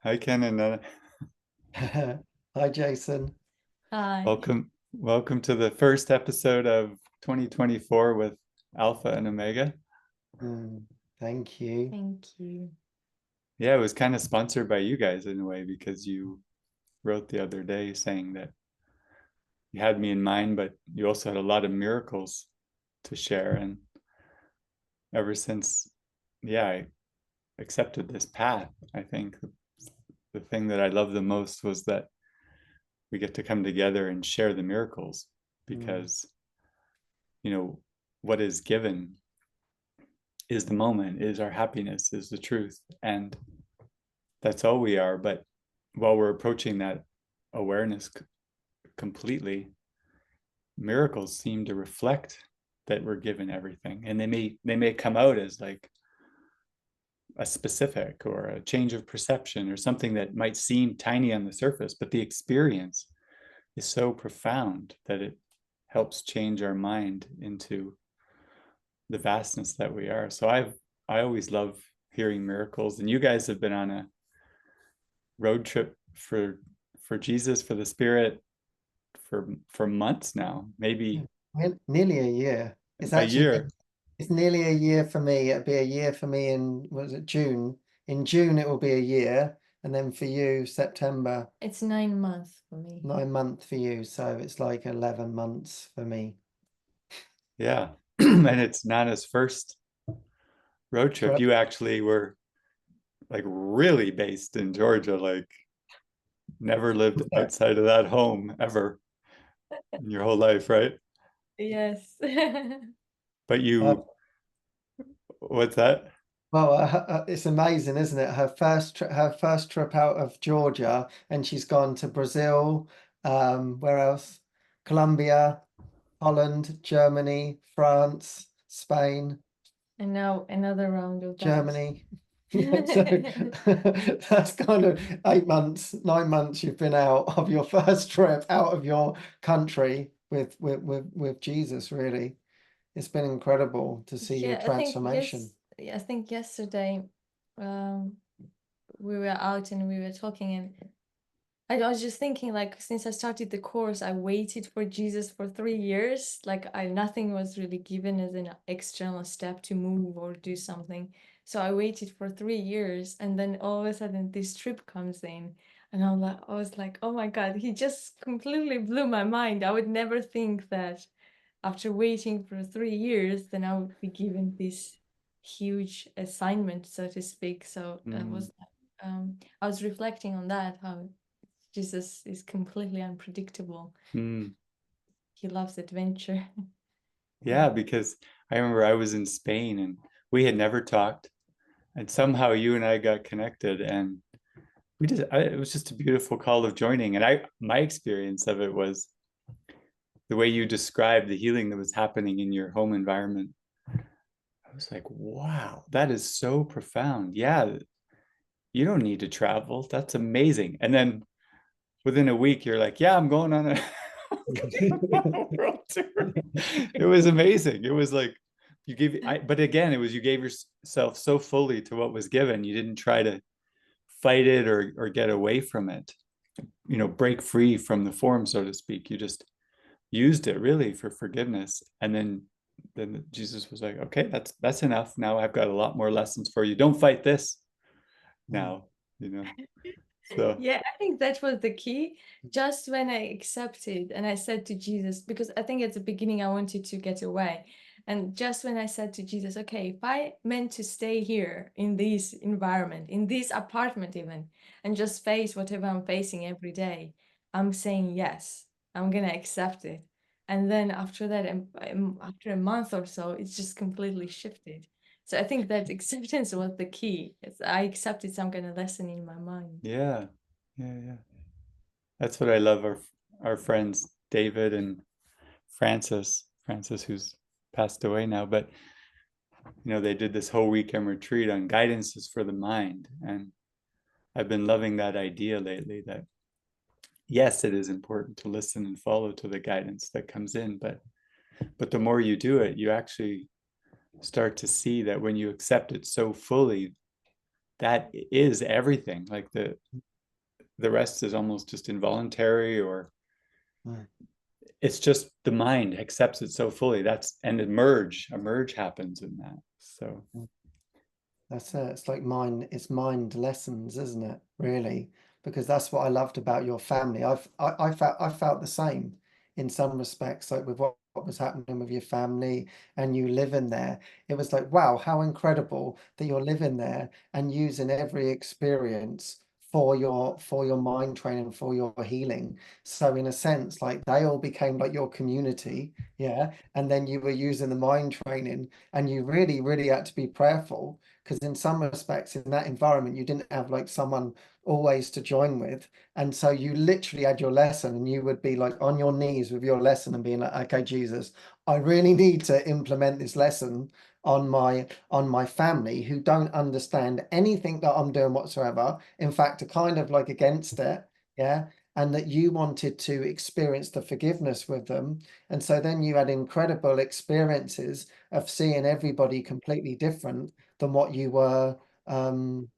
Hi, Ken, and Hi, Jason. Hi. welcome to the first episode of 2024 with Alpha and Omega. Thank you. Thank you. Yeah, it was kind of sponsored by you guys in a way because you wrote the other day saying that you had me in mind, but you also had a lot of miracles to share. And ever since, yeah, I accepted this path. I think the thing that I love the most was that we get to come together and share the miracles because, what is given is the moment, is our happiness, is the truth. And that's all we are. But while we're approaching that awareness completely, miracles seem to reflect that we're given everything. And they may come out as like a specific or a change of perception or something that might seem tiny on the surface, but the experience is so profound that it helps change our mind into the vastness that we are. So I always love hearing miracles, and you guys have been on a road trip for Jesus, for the Spirit, for months now, maybe Nearly a year. It's a actually year. it's nearly a year for me. It'll be a year for me in, what was it, June? In June it will be a year, and then for you, September, It's 9 months for me. 9 months for you. So it's like 11 months for me. Yeah. And it's Nana's first road trip. Trip. You actually were like really based in Georgia, like never lived outside of that home ever in your whole life, right? Yes. But Uh, what's that? well, it's amazing, isn't it? Her first trip out of Georgia, and she's gone to Brazil. Where else? Colombia, Holland, Germany, France, Spain, And now another round of that. Germany. Yeah, so that's kind of 8 months, 9 months you've been out of your first trip out of your country with Jesus, really. It's been incredible to see your Yeah, I think transformation. I think yesterday we were out and we were talking, and I was just thinking, like, since I started the course, I waited for Jesus for 3 years. Like, nothing was really given as an external step to move or do something. So I waited for 3 years, and then all of a sudden this trip comes in, and I was like, oh my God, he just completely blew my mind. I would never think that after waiting for 3 years, then I would be given this huge assignment, so to speak. So I was reflecting on that, how Jesus is completely unpredictable. He loves adventure. Yeah, because I remember I was in Spain and we had never talked, and somehow you and I got connected, and it was just a beautiful call of joining. And my experience of it was the way you described the healing that was happening in your home environment. I was like, wow, that is so profound. Yeah, you don't need to travel. That's amazing. And then within a week, you're like, yeah, I'm going on a world tour. It was amazing. It was like but again, it was you gave yourself so fully to what was given. You didn't try to fight it or get away from it, break free from the form, so to speak. You just used it really for forgiveness. And then Jesus was like, okay, that's enough. Now I've got a lot more lessons for you. Don't fight this now, So Yeah, I think that was the key. Just when I accepted and I said to Jesus, because I think at the beginning I wanted to get away. And just when I said to Jesus, okay, if I meant to stay here in this environment, in this apartment even, and just face whatever I'm facing every day, I'm saying yes, I'm gonna accept it. And then after that, after a month or so, it's just completely shifted. So I think that acceptance was the key. I accepted some kind of lesson in my mind. yeah, yeah. That's what I love. Our friends David and Francis, who's passed away now, but they did this whole weekend retreat on guidances for the mind, and I've been loving that idea lately. That yes, it is important to listen and follow to the guidance that comes in, but the more you do it, you actually start to see that when you accept it so fully, that is everything. Like the rest is almost just involuntary, or it's just the mind accepts it so fully. And a merge happens in that. So that's it. It's like mind lessons, isn't it? Really, because that's what I loved about your family. I felt the same in some respects, like with what was happening with your family and you living there. It was like, wow, how incredible that you're living there and using every experience for your mind training, for your healing. So in a sense, like they all became like your community, yeah. And then you were using the mind training, and you really, really had to be prayerful, because in some respects in that environment you didn't have like someone always to join with, and so you literally had your lesson and you would be like on your knees with your lesson and being like, okay, Jesus, I really need to implement this lesson on my family who don't understand anything that I'm doing whatsoever, in fact are kind of like against it, yeah. And that you wanted to experience the forgiveness with them, and so then you had incredible experiences of seeing everybody completely different than what you were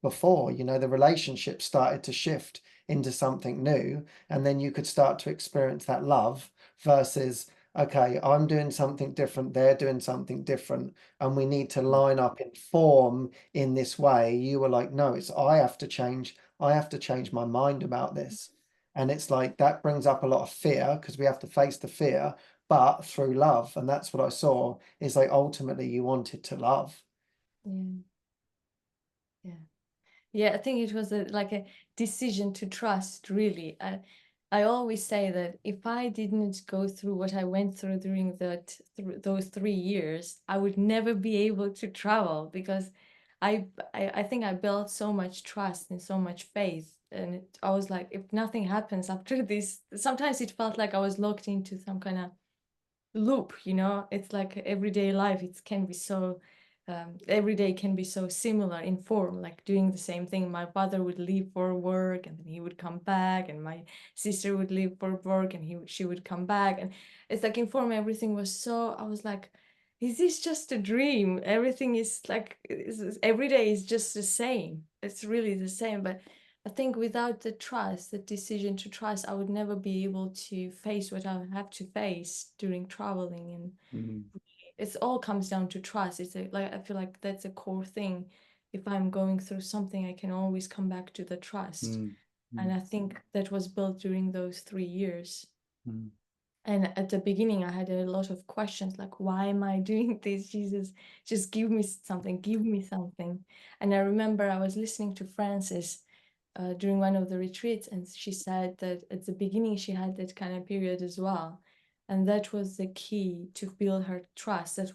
before. You know, the relationship started to shift into something new, and then you could start to experience that love versus, okay, I'm doing something different, they're doing something different, and we need to line up in form in this way. You were like, no, it's I have to change my mind about this. And it's like that brings up a lot of fear because we have to face the fear, but through love. And that's what I saw, is like ultimately you wanted to love. Yeah. Yeah. Yeah, I think it was like a decision to trust, really. I always say that if I didn't go through what I went through during those 3 years, I would never be able to travel, because I think I built so much trust and so much faith. And I was like, if nothing happens after this, sometimes it felt like I was locked into some kind of loop, you know. It's like everyday life, it can be so every day can be so similar in form, like doing the same thing. My father would leave for work and then he would come back, and my sister would leave for work and she would come back, and it's like in form everything was so, I was like, is this just a dream? Everything is like every day is just the same, it's really the same. But I think without the trust, the decision to trust, I would never be able to face what I have to face during traveling. And it all comes down to trust. It's like, I feel like that's a core thing. If I'm going through something, I can always come back to the trust. And I think that was built during those 3 years. And at the beginning, I had a lot of questions like, why am I doing this? Jesus, just give me something, give me something. And I remember I was listening to Frances during one of the retreats, and she said that at the beginning she had that kind of period as well, and that was the key to build her trust. That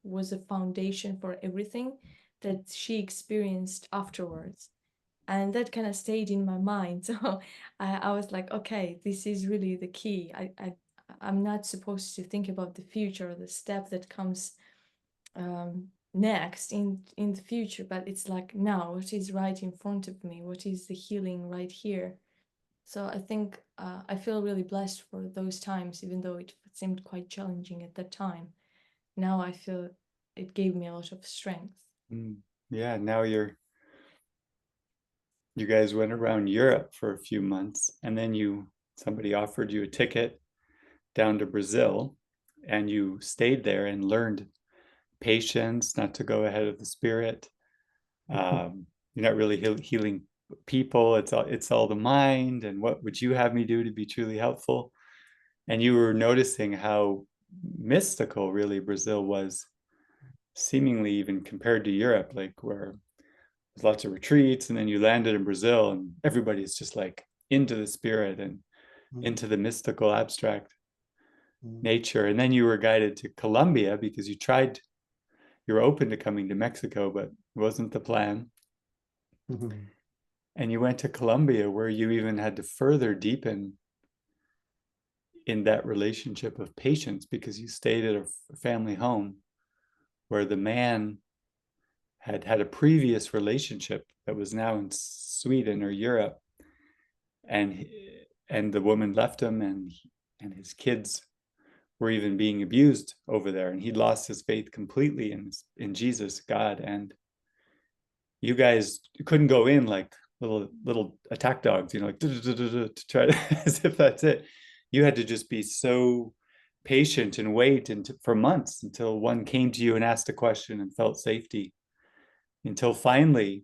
was a foundation for everything that she experienced afterwards, and that kind of stayed in my mind. So I was like, okay, this is really the key. I'm not supposed to think about the future or the step that comes next in the future, but it's like now, what is right in front of me, what is the healing right here. So I think I feel really blessed for those times, even though it seemed quite challenging at that time. Now I feel it gave me a lot of strength. Yeah, now you guys went around Europe for a few months, and then somebody offered you a ticket down to Brazil, and you stayed there and learned patience, not to go ahead of the spirit. You're not really healing people. It's all the mind, and what would you have me do to be truly helpful? And you were noticing how mystical really Brazil was, seemingly even compared to Europe, like where there's lots of retreats, and then you landed in Brazil and everybody's just like into the spirit and into the mystical abstract nature. And then you were guided to Colombia because you were open to coming to Mexico, but it wasn't the plan. And you went to Colombia, where you even had to further deepen in that relationship of patience, because you stayed at a family home where the man had had a previous relationship that was now in Sweden or Europe, and the woman left him, and his kids were even being abused over there, and he lost his faith completely in Jesus, God. And you guys couldn't go in like little attack dogs, you know, like to try to, as if that's it. You had to just be so patient and wait for months until one came to you and asked a question and felt safety, until finally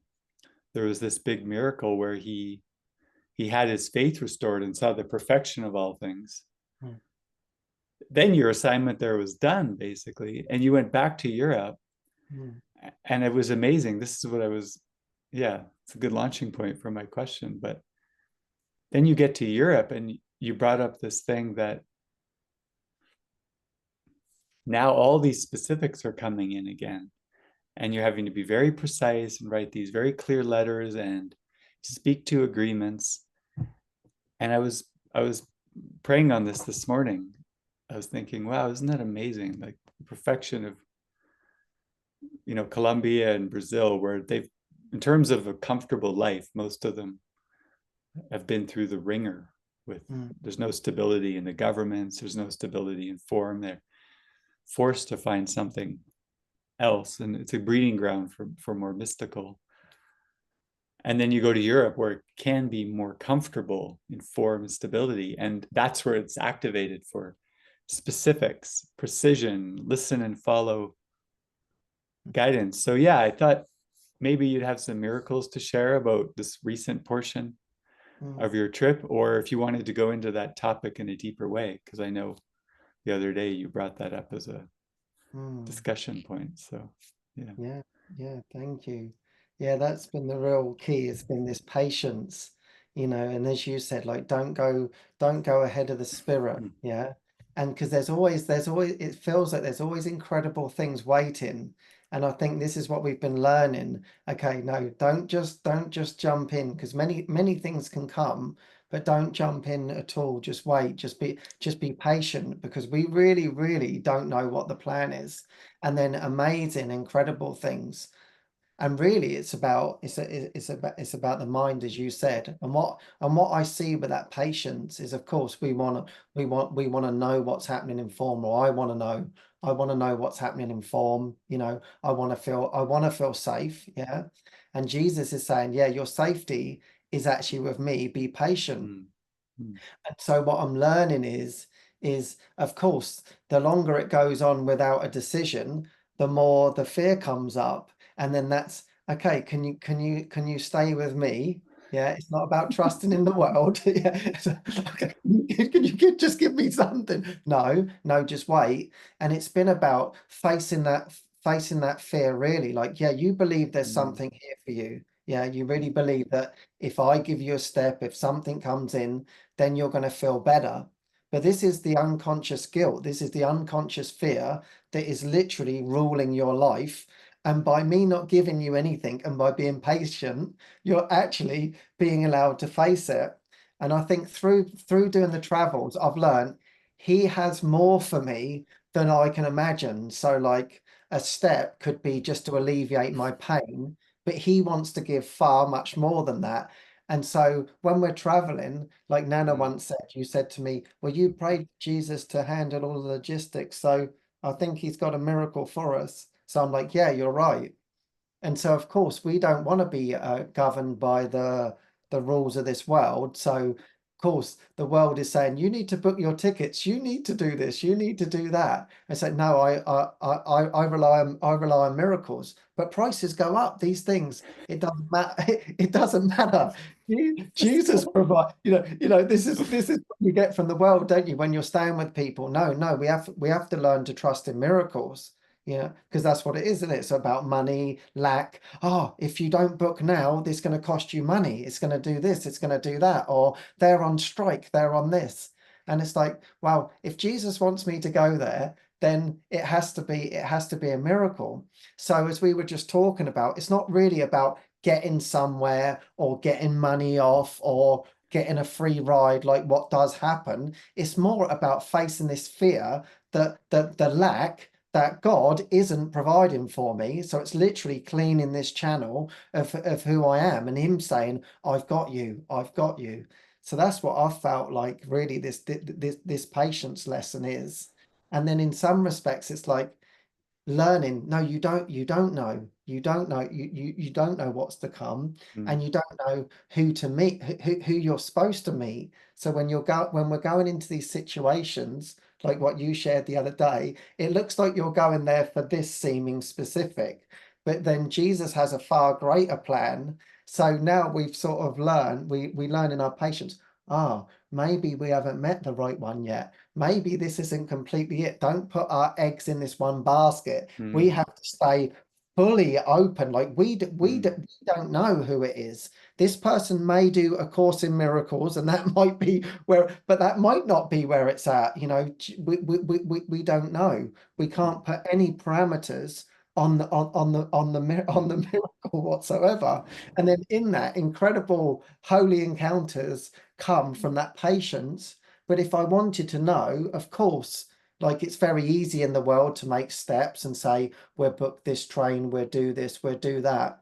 there was this big miracle where he had his faith restored and saw the perfection of all things. Then your assignment there was done, basically, and you went back to Europe. And it was amazing. This is what I was, yeah, it's a good launching point for my question. But then you get to Europe and you brought up this thing that now all these specifics are coming in again. And you're having to be very precise and write these very clear letters and speak to agreements. And I was praying on this morning. I was thinking, wow, isn't that amazing? Like the perfection of, you know, Colombia and Brazil, where they've, in terms of a comfortable life, most of them have been through the ringer with, there's no stability in the governments, there's no stability in form. They're forced to find something else, and it's a breeding ground for more mystical. And then you go to Europe, where it can be more comfortable in form and stability, and that's where it's activated for specifics, precision, listen and follow guidance. So yeah, I thought maybe you'd have some miracles to share about this recent portion of your trip, or if you wanted to go into that topic in a deeper way, because I know the other day you brought that up as a discussion point. So yeah, thank you. Yeah, that's been the real key. It's been this patience, you know, and as you said, like don't go ahead of the spirit. Yeah. And because there's always it feels like there's always incredible things waiting. And I think this is what we've been learning. Okay, no, don't just jump in, because many things can come, but don't jump in at all. Just wait, just be patient, because we really don't know what the plan is. And then amazing, incredible things. And really it's about the mind, as you said. And what I see with that patience is, of course, we want to know what's happening in form, or I want to know what's happening in form. You know, I want to feel safe. Yeah. And Jesus is saying, yeah, your safety is actually with me. Be patient. And so what I'm learning is of course, the longer it goes on without a decision, the more the fear comes up. And then that's okay. Can you stay with me? Yeah, it's not about trusting in the world. Yeah, okay. Can you just give me something? No, just wait. And it's been about facing that fear, really. Like, yeah, you believe there's something here for you. Yeah, you really believe that if I give you a step, if something comes in, then you're going to feel better. But this is the unconscious guilt. This is the unconscious fear that is literally ruling your life. And by me not giving you anything, and by being patient, you're actually being allowed to face it. And I think through doing the travels, I've learned he has more for me than I can imagine. So like a step could be just to alleviate my pain, but he wants to give far much more than that. And so when we're traveling, like Nana once said, you said to me, well, you prayed Jesus to handle all the logistics. So I think he's got a miracle for us. So I'm like, yeah, you're right. And so, of course, we don't want to be governed by the rules of this world. So, of course, the world is saying, you need to book your tickets. You need to do this. You need to do that. I said, no, I rely on miracles, but prices go up. These things, it doesn't matter. It doesn't matter. Jesus provide. This is what you get from the world, don't you? When you're staying with people. No, we have to learn to trust in miracles. Yeah, because that's what it is, isn't it? It's about money, lack. Oh, if you don't book now, this is going to cost you money. It's going to do this, it's going to do that. Or they're on strike, they're on this. And it's like, well, if Jesus wants me to go there, then it has to be a miracle. So as we were just talking about, it's not really about getting somewhere or getting money off or getting a free ride like what does happen. It's more about facing this fear that the lack, that God isn't providing for me. So it's literally cleaning this channel of who I am, and him saying, I've got you. So that's what I felt like really this patience lesson is. And then in some respects, it's like, learning, no, you don't know, you don't know what's to come, and you don't know who to meet, who you're supposed to meet. So when we're going into these situations like what you shared the other day, it looks like you're going there for this seeming specific, but then Jesus has a far greater plan. So now we've sort of learned, we learn in our patience, maybe we haven't met the right one yet. Maybe this isn't completely it. Don't put our eggs in this one basket. We have to stay fully open. Like we don't know who it is. This person may do a course in miracles, and that might be where, but that might not be where it's at. You know, we don't know. We can't put any parameters on the miracle whatsoever. And then in that, incredible holy encounters come from that patience. But if I wanted to know, of course, like it's very easy in the world to make steps and say, we'll book this train, we'll do this, we'll do that.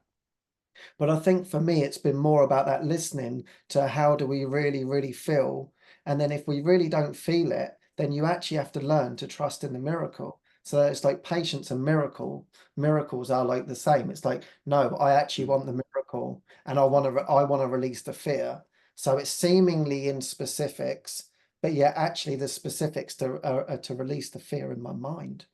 But I think for me, it's been more about that listening to how do we really, really feel. And then if we really don't feel it, then you actually have to learn to trust in the miracle. So it's like patience and miracles are like the same. It's like, no, I actually want the miracle, and I want to release the fear. So it's seemingly in specifics, but yeah, actually the specifics to release the fear in my mind.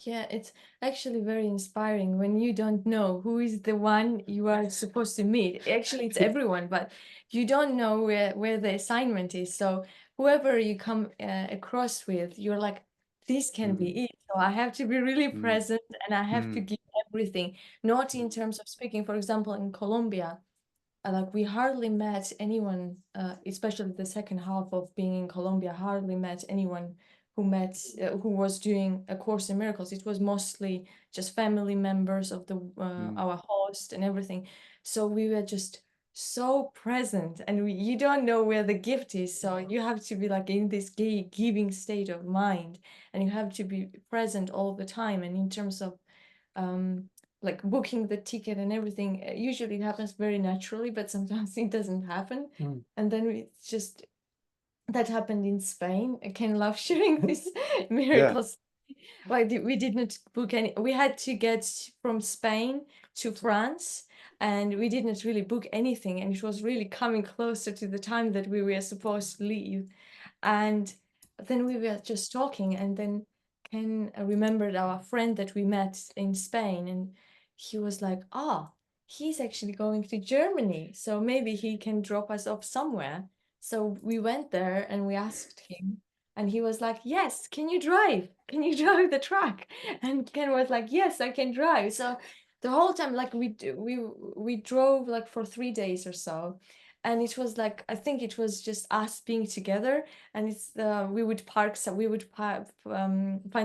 Yeah, it's actually very inspiring when you don't know who is the one you are supposed to meet. Actually, it's everyone, but you don't know where the assignment is. So whoever you come across with, you're like, this can be it. So I have to be really present, and I have to give everything, not in terms of speaking. For example, in Colombia, like we hardly met anyone, especially the second half of being in Colombia, hardly met anyone who was doing A Course in Miracles. It was mostly just family members of the our host and everything. So we were just so present, and you don't know where the gift is. So you have to be like in this giving state of mind, and you have to be present all the time. And in terms of like booking the ticket and everything, usually it happens very naturally, but sometimes it doesn't happen. And then it's just that happened in Spain. I can love sharing these miracles. Like we did not book any. We had to get from Spain to France, and we did not really book anything. And it was really coming closer to the time that we were supposed to leave. And then we were just talking, and then Ken remembered our friend that we met in Spain, and he was like, he's actually going to Germany, so maybe he can drop us off somewhere. So we went there and we asked him, and he was like, yes, can you drive? Can you drive the truck? And Ken was like, yes, I can drive. So the whole time, like we drove like for 3 days or so. And it was like, I think it was just us being together, and it's we would park, so we would find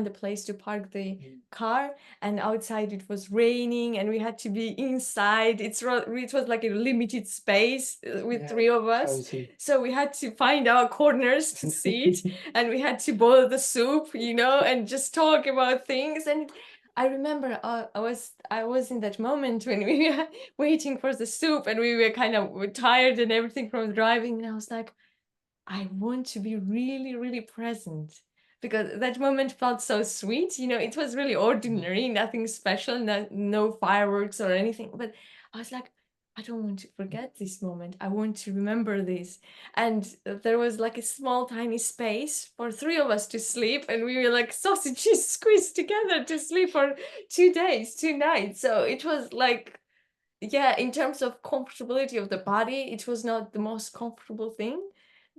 a place to park the car, and outside it was raining, and we had to be inside. It was like a limited space with three of us, Cozy. so we had to find our corners to sit, and we had to boil the soup, and just talk about things. And I remember I was in that moment when we were waiting for the soup, and we were kind of tired and everything from driving, and I was like, I want to be really, really present, because that moment felt so sweet. It was really ordinary, nothing special, no fireworks or anything. But I was like, I don't want to forget this moment. I want to remember this. And there was like a small, tiny space for three of us to sleep. And we were like sausages squeezed together to sleep for 2 days, 2 nights. So it was like, yeah, in terms of comfortability of the body, it was not the most comfortable thing,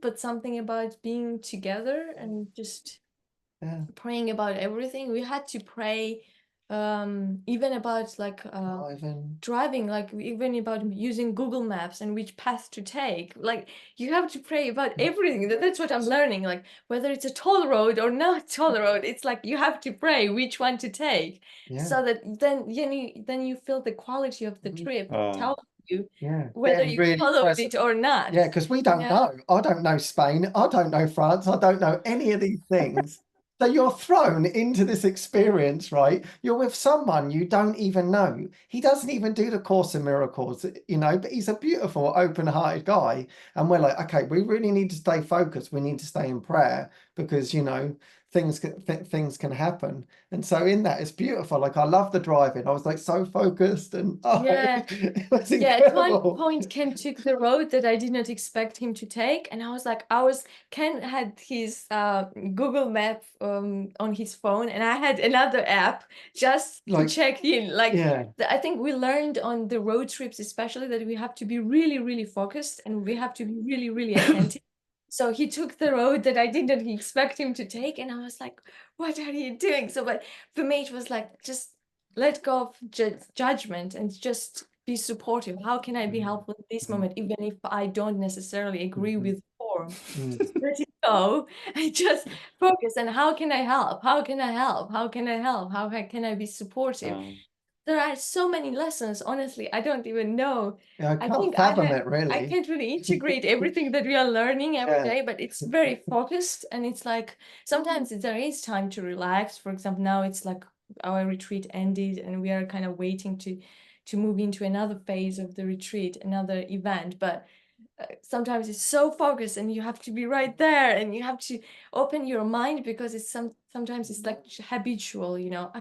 but something about being together and just praying about everything. We had to pray even about like driving, like even about using Google Maps and which path to take. Like you have to pray about everything. That's what I'm learning. Like whether it's a toll road or not toll road, it's like you have to pray which one to take, so that then you feel the quality of the trip. Tell you whether you really followed it or not. Yeah, because we don't know. I don't know Spain. I don't know France. I don't know any of these things. So you're thrown into this experience, right? You're with someone you don't even know. He doesn't even do the Course in Miracles, but he's a beautiful, open-hearted guy. And we're like, okay, we really need to stay focused. We need to stay in prayer because, things can happen. And so in that, it's beautiful. Like, I love the driving. I was like so focused, and Yeah. it was Yeah, at one incredible. point Ken took the road that I did not expect him to take, and I was like, Ken had his Google map on his phone, and I had another app just to Like, check in. Like, yeah, I think we learned on the road trips especially that we have to be really, really focused, and we have to be really, really attentive. So he took the road that I didn't expect him to take, and I was like, what are you doing? So, but for me, it was like, just let go of judgment and just be supportive. How can I be helpful in this moment, even if I don't necessarily agree with form? Just let it go and just focus. And how can I help? How can I help? How can I help? How can I be supportive? There are so many lessons. Honestly, I don't even know. I I can't think fathom it, I really. can't really integrate everything that we are learning every Yeah. day, but it's very focused, and it's like sometimes there is time to relax. For example, now it's like our retreat ended, and we are kind of waiting to move into another phase of the retreat, another event. But sometimes it's so focused, and you have to be right there, and you have to open your mind, because it's sometimes it's like habitual, you know.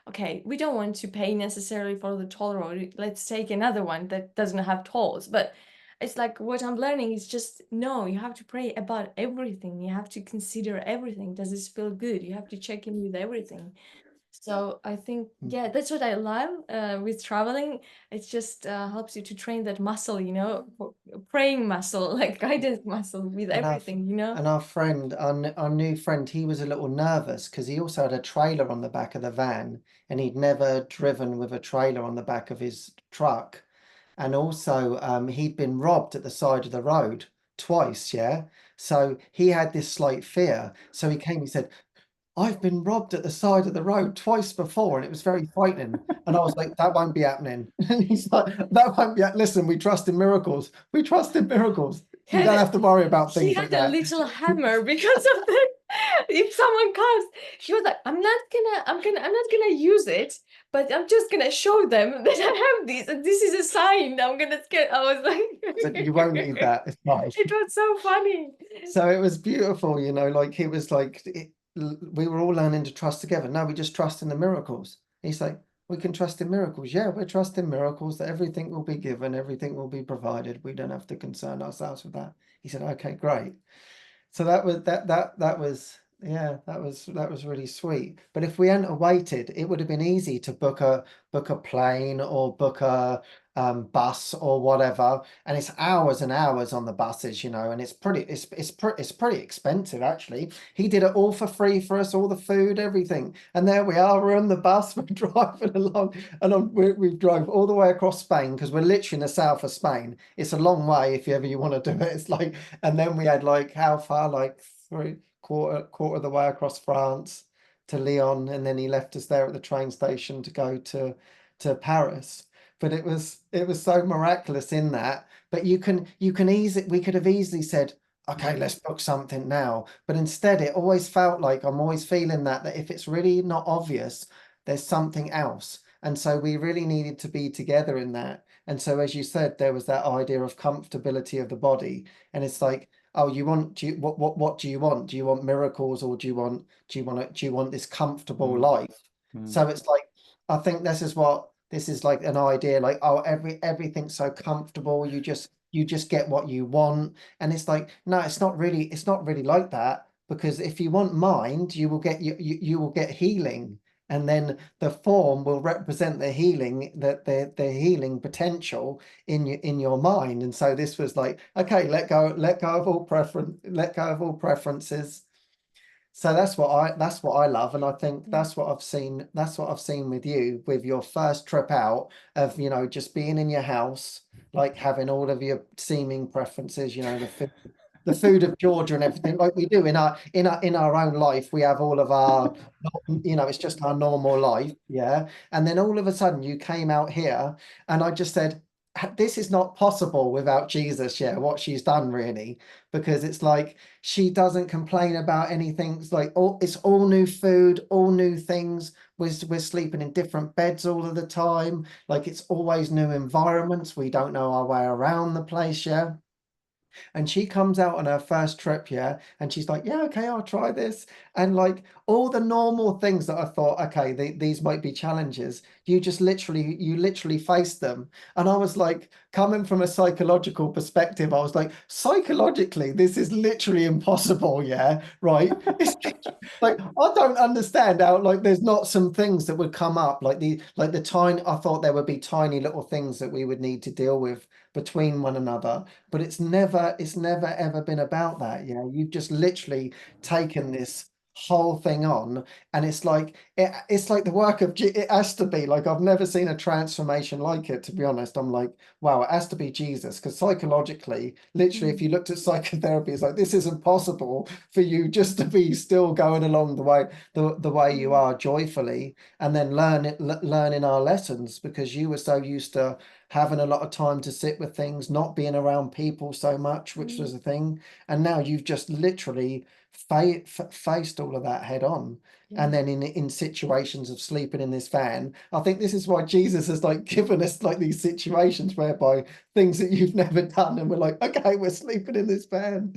Okay, we don't want to pay necessarily for the toll road. Let's take another one that doesn't have tolls. But it's like, what I'm learning is just, no, you have to pray about everything. You have to consider everything. Does this feel good? You have to check in with everything. So I think, yeah, that's what I love with traveling. It just helps you to train that muscle, you know, praying muscle, like guidance muscle with everything, you know. And our friend, our new friend, he was a little nervous because he also had a trailer on the back of the van, and he'd never driven with a trailer on the back of his truck. And also, he'd been robbed at the side of the road twice, yeah? So he had this slight fear. So he came, he said, I've been robbed at the side of the road twice before, and it was very frightening. And I was like, that won't be happening. And he's like, that won't be, listen, we trust in miracles. We trust in miracles. You don't have to worry about He things had like a that. little hammer because of the, if someone comes, he was like, I'm not gonna use it, but I'm just gonna show them that I have this, and this is a sign. I'm gonna scare. I was like, So you won't need that. It's fine. It was so funny. So it was beautiful, you know, like he was like, we were all learning to trust together. No, we just trust in the miracles. He's like, we can trust in miracles. Yeah, we're trusting miracles, that everything will be given, everything will be provided. We don't have to concern ourselves with that. He said, okay, great. So that was that was really sweet. But if we hadn't waited, it would have been easy to book a plane or book a bus or whatever, and it's hours and hours on the buses, you know, and it's pretty expensive actually. He did it all for free for us, all the food, everything, and there we are. We're on the bus, we're driving along, and we drove all the way across Spain, because we're literally in the south of Spain. It's a long way if you want to do it. It's like, and then we had like, how far, like quarter of the way across France to Lyon, and then he left us there at the train station to go to Paris. But it was so miraculous in that. But you can easily, we could have easily said, okay, let's book something now. But instead, it always felt like, I'm always feeling that if it's really not obvious, there's something else. And so we really needed to be together in that. And so, as you said, there was that idea of comfortability of the body. And it's like, oh, what do you want? Do you want miracles, or do you want this comfortable life? So it's like, I think this is like an idea, like, oh, everything's so comfortable, you just get what you want. And it's like, no, it's not really like that, because if you want mind, you will get you will get healing, and then the form will represent the healing, the healing potential in your mind. And so this was like, okay, let go of all preferences. So that's what I love, and I think that's what I've seen with you, with your first trip out, of, you know, just being in your house, like having all of your seeming preferences, you know, the food of Georgia and everything, like we do in our own life. We have all of our, you know, it's just our normal life, yeah. And then all of a sudden you came out here, and I just said, this is not possible without Jesus, yeah, what she's done, really. Because it's like, she doesn't complain about anything. It's like, it's all new food, all new things. We're sleeping in different beds all of the time. Like, it's always new environments. We don't know our way around the place, yeah. And she comes out on her first trip, yeah, and she's like, yeah, okay, I'll try this. And like all the normal things that I thought, okay, these might be challenges, you literally face them. And I was like, coming from a psychological perspective, I was like, psychologically, this is literally impossible, yeah, right? It's like I don't understand how like there's not some things that would come up like the tiny, I thought there would be tiny little things that we would need to deal with between one another, but it's never ever been about that. You know, you've just literally taken this whole thing on, and it's like it's like the work of it has to be like, I've never seen a transformation like it, to be honest. I'm like, wow, it has to be Jesus, because psychologically, literally, if you looked at psychotherapy, it's like this isn't possible for you just to be still going along the way you are joyfully, and then learning our lessons, because you were so used to having a lot of time to sit with things, not being around people so much, which was a thing. And now you've just literally faced all of that head on. And then in situations of sleeping in this van, I think this is why Jesus has like given us like these situations whereby things that you've never done, and we're like, okay, we're sleeping in this van.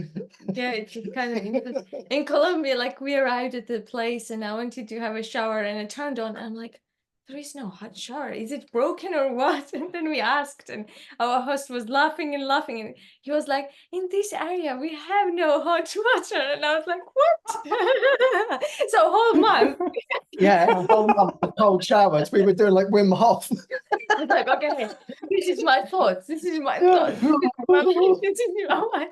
Yeah, it's kind of in Colombia, like we arrived at the place and I wanted to have a shower and it turned on. And I'm like, there is no hot shower. Is it broken or what? And then we asked, and our host was laughing and laughing. And he was like, in this area, we have no hot water. And I was like, what? So a whole month. Yeah, a whole month of cold showers. We were doing like Wim Hof. I was like, okay, this is my thoughts. This is my thoughts. This is my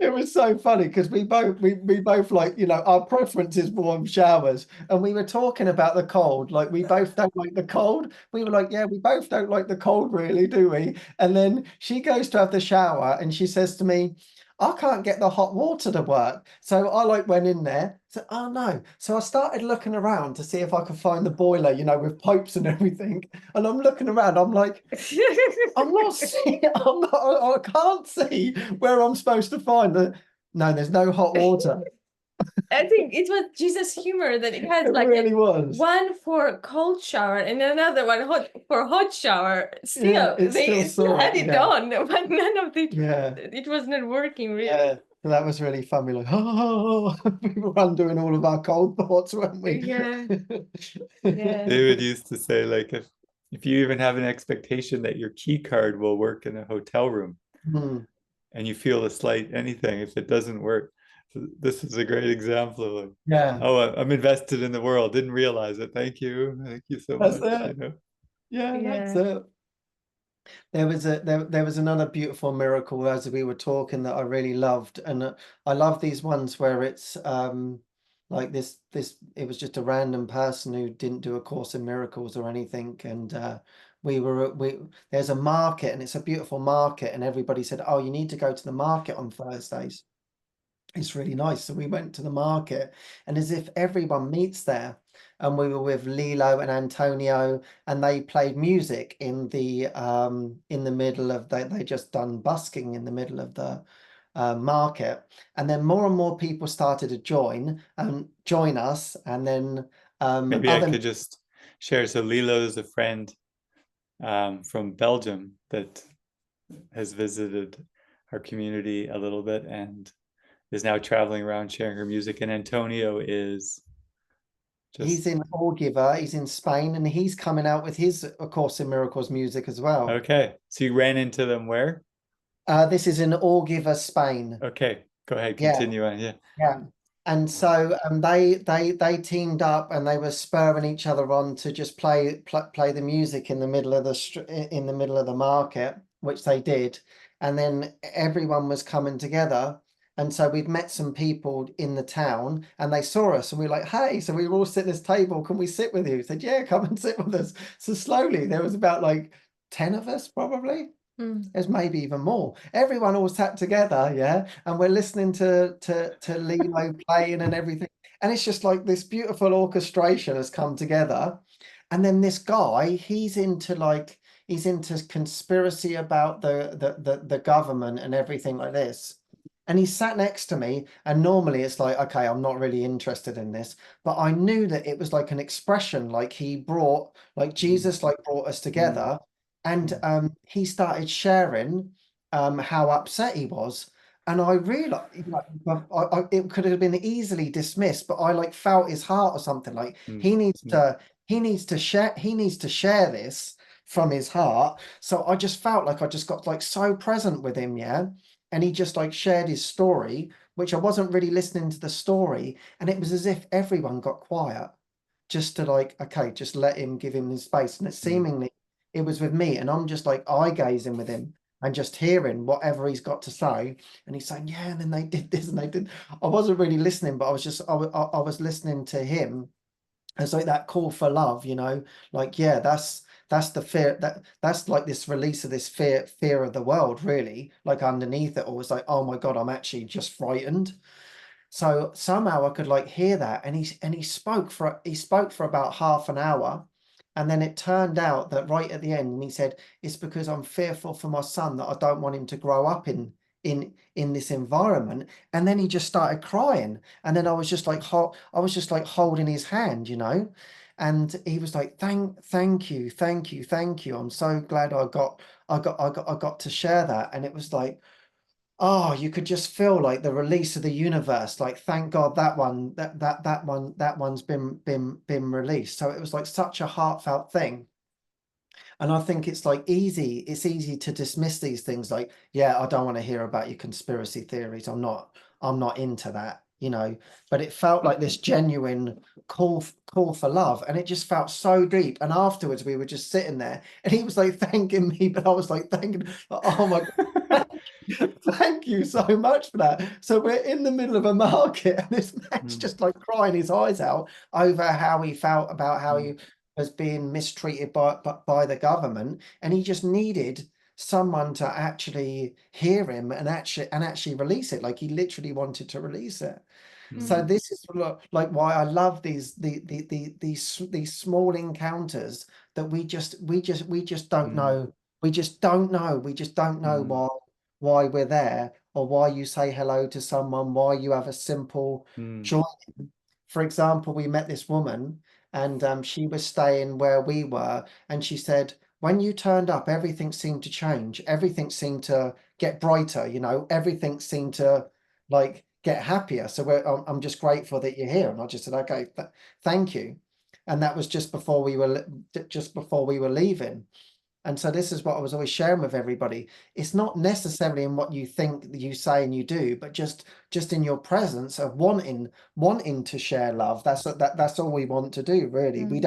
It was so funny because we both like, you know, our preference is warm showers, and we were talking about the cold. Like we both don't like the cold. We were like, yeah, we both don't like the cold, really, do we? And then she goes to have the shower and she says to me, I can't get the hot water to work. So I like went in there. So, oh no. So I started looking around to see if I could find the boiler, you know, with pipes and everything. And I'm looking around, I'm like, I'm not seeing, I can't see where I'm supposed to find the, no, there's no hot water. I think it was Jesus' humor that it has It like really was. one for cold shower and another one for hot shower. Still, Yeah, it they still still saw had it, it yeah. on, but none of it. Yeah. It was not working really. Yeah. So that was really fun. We're like, oh, we were undoing all of our cold thoughts, weren't we? Yeah. Yeah. David used to say, like, if you even have an expectation that your key card will work in a hotel room, and you feel a slight anything, if it doesn't work, so this is a great example of like, Yeah. oh, I'm invested in the world, didn't realize it. Thank you so That's much. it. You know? Yeah, that's Yeah. it. There was another beautiful miracle as we were talking that I really loved, and I love these ones where it's like this it was just a random person who didn't do a course in miracles or anything, and there's a market, and it's a beautiful market, and everybody said, oh, you need to go to the market on Thursdays. It's really nice. So we went to the market, and as if everyone meets there, and we were with Lilo and Antonio, and they played music in the middle of they just done busking in the middle of the market, and then more and more people started to join us, and then Maybe I could just share. So Lilo is a friend from Belgium that has visited our community a little bit and is now traveling around sharing her music. And Antonio is he's in Orgiva, he's in Spain, and he's coming out with his A Course in Miracles music as well. Okay, so you ran into them where? This is in Orgiva, Spain. Okay, go ahead, continue on. Yeah. And so they teamed up, and they were spurring each other on to just play the music in the middle of the market, which they did. And then everyone was coming together. And so we'd met some people in the town, and they saw us, and we were like, hey, so we were all sitting at this table, can we sit with you? He said, yeah, come and sit with us. So slowly there was about like 10 of us probably. There's maybe even more. Everyone all sat together, yeah, and we're listening to Lilo playing and everything, and it's just like this beautiful orchestration has come together. And then this guy, he's into conspiracy about the government and everything like this. And he sat next to me, and normally it's like, okay, I'm not really interested in this, but I knew that it was like an expression, like Jesus like brought us together. And he started sharing how upset he was. And I realized, like, it could have been easily dismissed, but I like felt his heart or something. Like he needs to share this from his heart. So I just felt like I just got like so present with him, yeah. And he just like shared his story, which I wasn't really listening to the story, and it was as if everyone got quiet, just to like, okay, just let him, give him his space. And it seemingly it was with me, and I'm just like eye gazing with him and just hearing whatever he's got to say. And he's saying, yeah, and then they did this and they did. I wasn't really listening, but I was listening to him as like that call for love, you know, like, yeah, that's the fear, that's like this release of this fear of the world, really, like underneath it all. It's like, oh my God, I'm actually just frightened. So somehow I could like hear that, and he spoke for about half an hour, and then it turned out that right at the end, and he said, it's because I'm fearful for my son, that I don't want him to grow up in this environment. And then he just started crying, and then I was just like holding his hand, you know, and he was like, thank you, I'm so glad I got to share that. And it was like, oh, you could just feel like the release of the universe. Like, thank God that one's been released. So it was like such a heartfelt thing. And I think it's like it's easy to dismiss these things. Like, yeah, I don't want to hear about your conspiracy theories. I'm not into that, you know. But it felt like this genuine call for love, and it just felt so deep. And afterwards, we were just sitting there, and he was like thanking me, but I was like thanking, oh my God. Thank you so much for that. So we're in the middle of a market, and this man's just like crying his eyes out over how he felt about how he was being mistreated by the government, and he just needed someone to actually hear him and actually release it. Like he literally wanted to release it. So this is like why I love these small encounters that we just don't know. We just don't know why we're there, or why you say hello to someone, why you have a simple joy. For example, we met this woman, and she was staying where we were, and she said, when you turned up, everything seemed to change. Everything seemed to get brighter, you know, everything seemed to like get happier. So I'm just grateful that you're here. And I just said, okay, thank you. And that was just before we were leaving. And so this is what I was always sharing with everybody. It's not necessarily in what you think, you say, and you do, but just in your presence of wanting to share love. That's all we want to do, really. We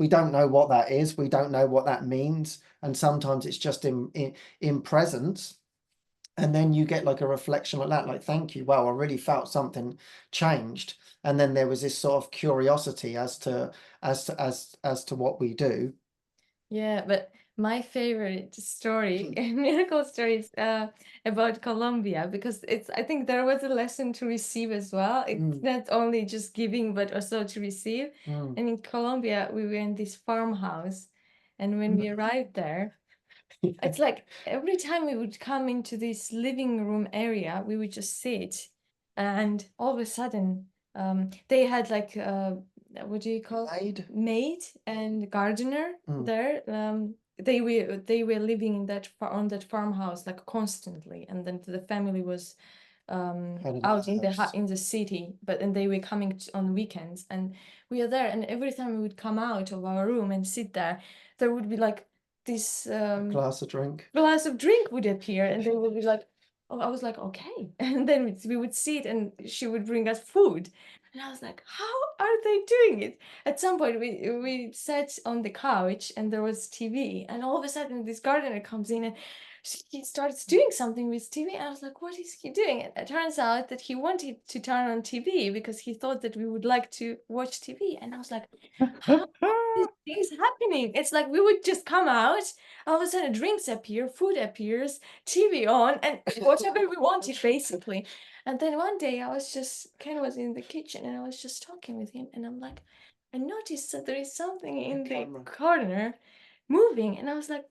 don't know what that is. We don't know what that means. And sometimes it's just in presence. And then you get like a reflection like that, like, thank you. Wow, I really felt something changed. And then there was this sort of curiosity as to what we do. Yeah, but my favorite story, miracle story, is about Colombia, because I think there was a lesson to receive as well. It's not only just giving, but also to receive. And in Colombia, we were in this farmhouse, and when we arrived there, it's like every time we would come into this living room area, we would just sit, and all of a sudden, they had like what do you call maid and gardener there. They were living in on that farmhouse like constantly, and then the family was out in the city, and they were coming on weekends, and we are there, and every time we would come out of our room and sit there, there would be like this glass of drink would appear, and they would be like, oh, I was like, okay. And then we would sit, and she would bring us food, and I was like, how are they doing it? At some point we sat on the couch, and there was TV, and all of a sudden this gardener comes in, and he starts doing something with TV, and I was like, what is he doing? And it turns out that he wanted to turn on TV because he thought that we would like to watch TV. And I was like, how is this happening? It's like we would just come out, all of a sudden drinks appear, food appears, TV on, and whatever we wanted, basically. And then one day Ken was in the kitchen, and I was just talking with him, and I'm like, I noticed that there is something in the corner moving, and I was like,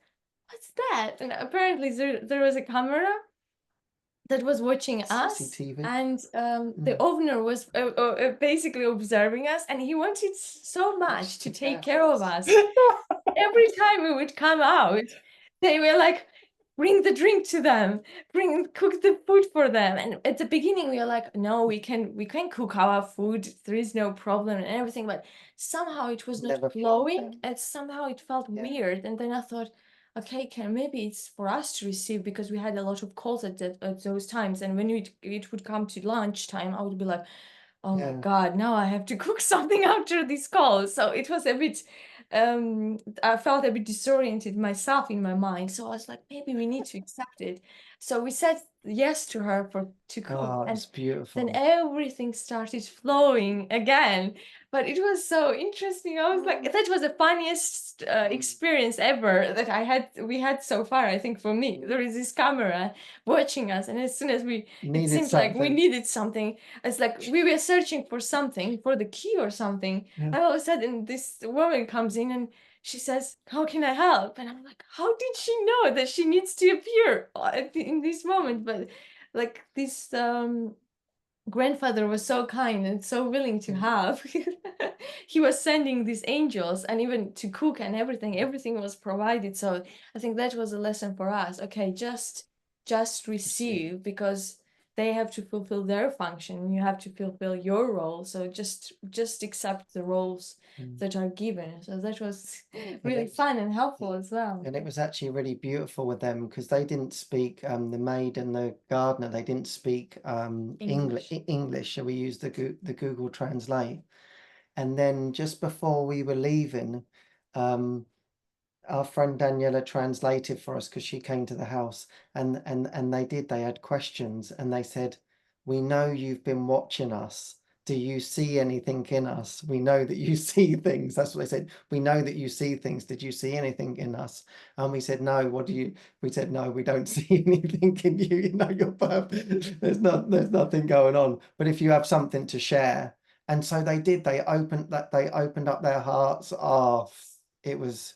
what's that? And apparently there was a camera that was watching us, CCTV. and the owner was basically observing us, and he wanted so much to take care of us. Every time we would come out, they were like, bring the drink to them, cook the food for them. And at the beginning we were like, no, we can cook our food, there is no problem and everything, but somehow it was not Never flowing, and somehow it felt Yeah. weird. And then I thought, okay, maybe it's for us to receive, because we had a lot of calls at those times, and when it would come to lunchtime, I would be like, oh my Yeah. God, now I have to cook something after this call. So it was a bit, I felt a bit disoriented myself in my mind. So I was like, maybe we need to accept it. So we said yes to her to cook. Oh, And it's beautiful. then everything started flowing again. But it was so interesting. I was like, that was the funniest experience ever that we had so far. I think for me, there is this camera watching us, and as soon as it seemed like we needed something, it's like we were searching for something, for the key or something. Yeah. And all of a sudden, this woman comes in and she says, how can I help? And I'm like, how did she know that she needs to appear in this moment? But like this grandfather was so kind and so willing to have. He was sending these angels, and even to cook and everything was provided. So I think that was a lesson for us. Okay, just receive, because they have to fulfill their function, you have to fulfill your role. So just accept the roles that are given. So that was really fun and helpful as well. And it was actually really beautiful with them, because they didn't speak, the maid and the gardener, they didn't speak English. So we used the Google Translate. And then just before we were leaving, our friend Daniela translated for us, because she came to the house, and they had questions, and they said, we know you've been watching us. Do you see anything in us? We know that you see things. That's what they said. We know that you see things. Did you see anything in us? And we said, no. We said, no, we don't see anything in you. You know, you're perfect. There's nothing going on. But if you have something to share. And so they did. They opened up their hearts. It was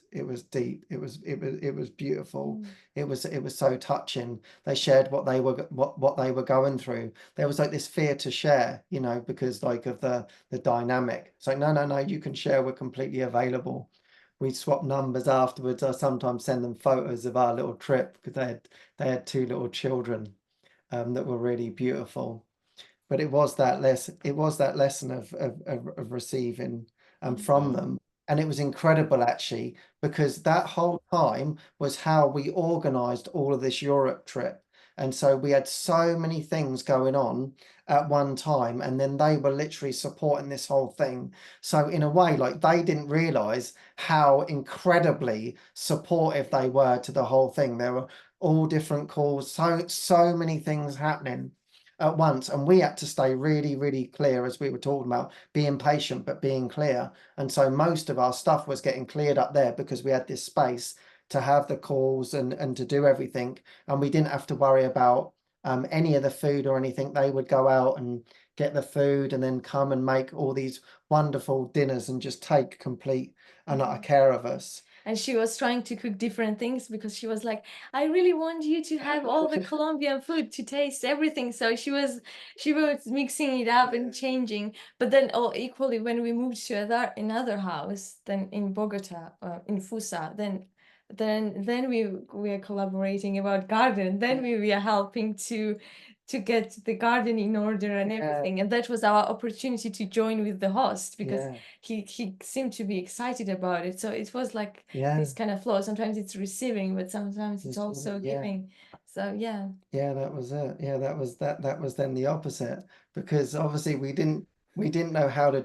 deep. It was beautiful. It was so touching. They shared what they were going through. There was like this fear to share, you know, because like of the dynamic. It's like, no, you can share. We're completely available. We swap numbers afterwards. I sometimes send them photos of our little trip, because they had 2 little children that were really beautiful. But it was that lesson of receiving from them. And it was incredible, actually, because that whole time was how we organized all of this Europe trip. And so we had so many things going on at one time, and then they were literally supporting this whole thing. So in a way, like, they didn't realize how incredibly supportive they were to the whole thing. There were all different calls, so many things happening at once, and we had to stay really, really clear, as we were talking about, being patient but being clear. And so most of our stuff was getting cleared up there, because we had this space to have the calls and to do everything, and we didn't have to worry about any of the food or anything. They would go out and get the food and then come and make all these wonderful dinners and just take complete and utter care of us. And she was trying to cook different things, because she was like, I really want you to have all the Colombian food, to taste everything. So she was mixing it up and changing. But then equally, when we moved to another house, then in Bogota, in Fusa, then we are collaborating about garden. Then we were helping to get the garden in order and everything. And that was our opportunity to join with the host, because he seemed to be excited about it. So it was like this kind of flow. Sometimes it's receiving, but sometimes it's also giving. So yeah, that was it. That was then the opposite, because obviously we didn't know how to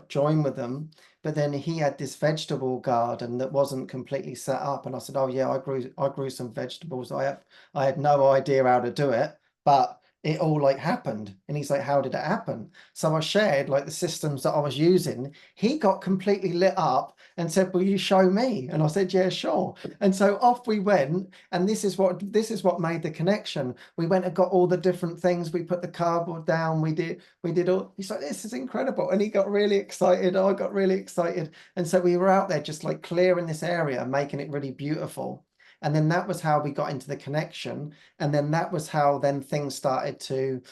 join with them. But then he had this vegetable garden that wasn't completely set up, and I said, oh yeah, I grew some vegetables. I had no idea how to do it, but it all like happened. And he's like, how did it happen? So I shared like the systems that I was using. He got completely lit up and said, will you show me? And I said, yeah, sure. And so off we went, and this is what made the connection. We went and got all the different things. We put the cardboard down. We did all. He's like, this is incredible. And he got really excited. I got really excited. And so we were out there just like clearing this area, making it really beautiful. And then that was how we got into the connection. And then that was how then things started to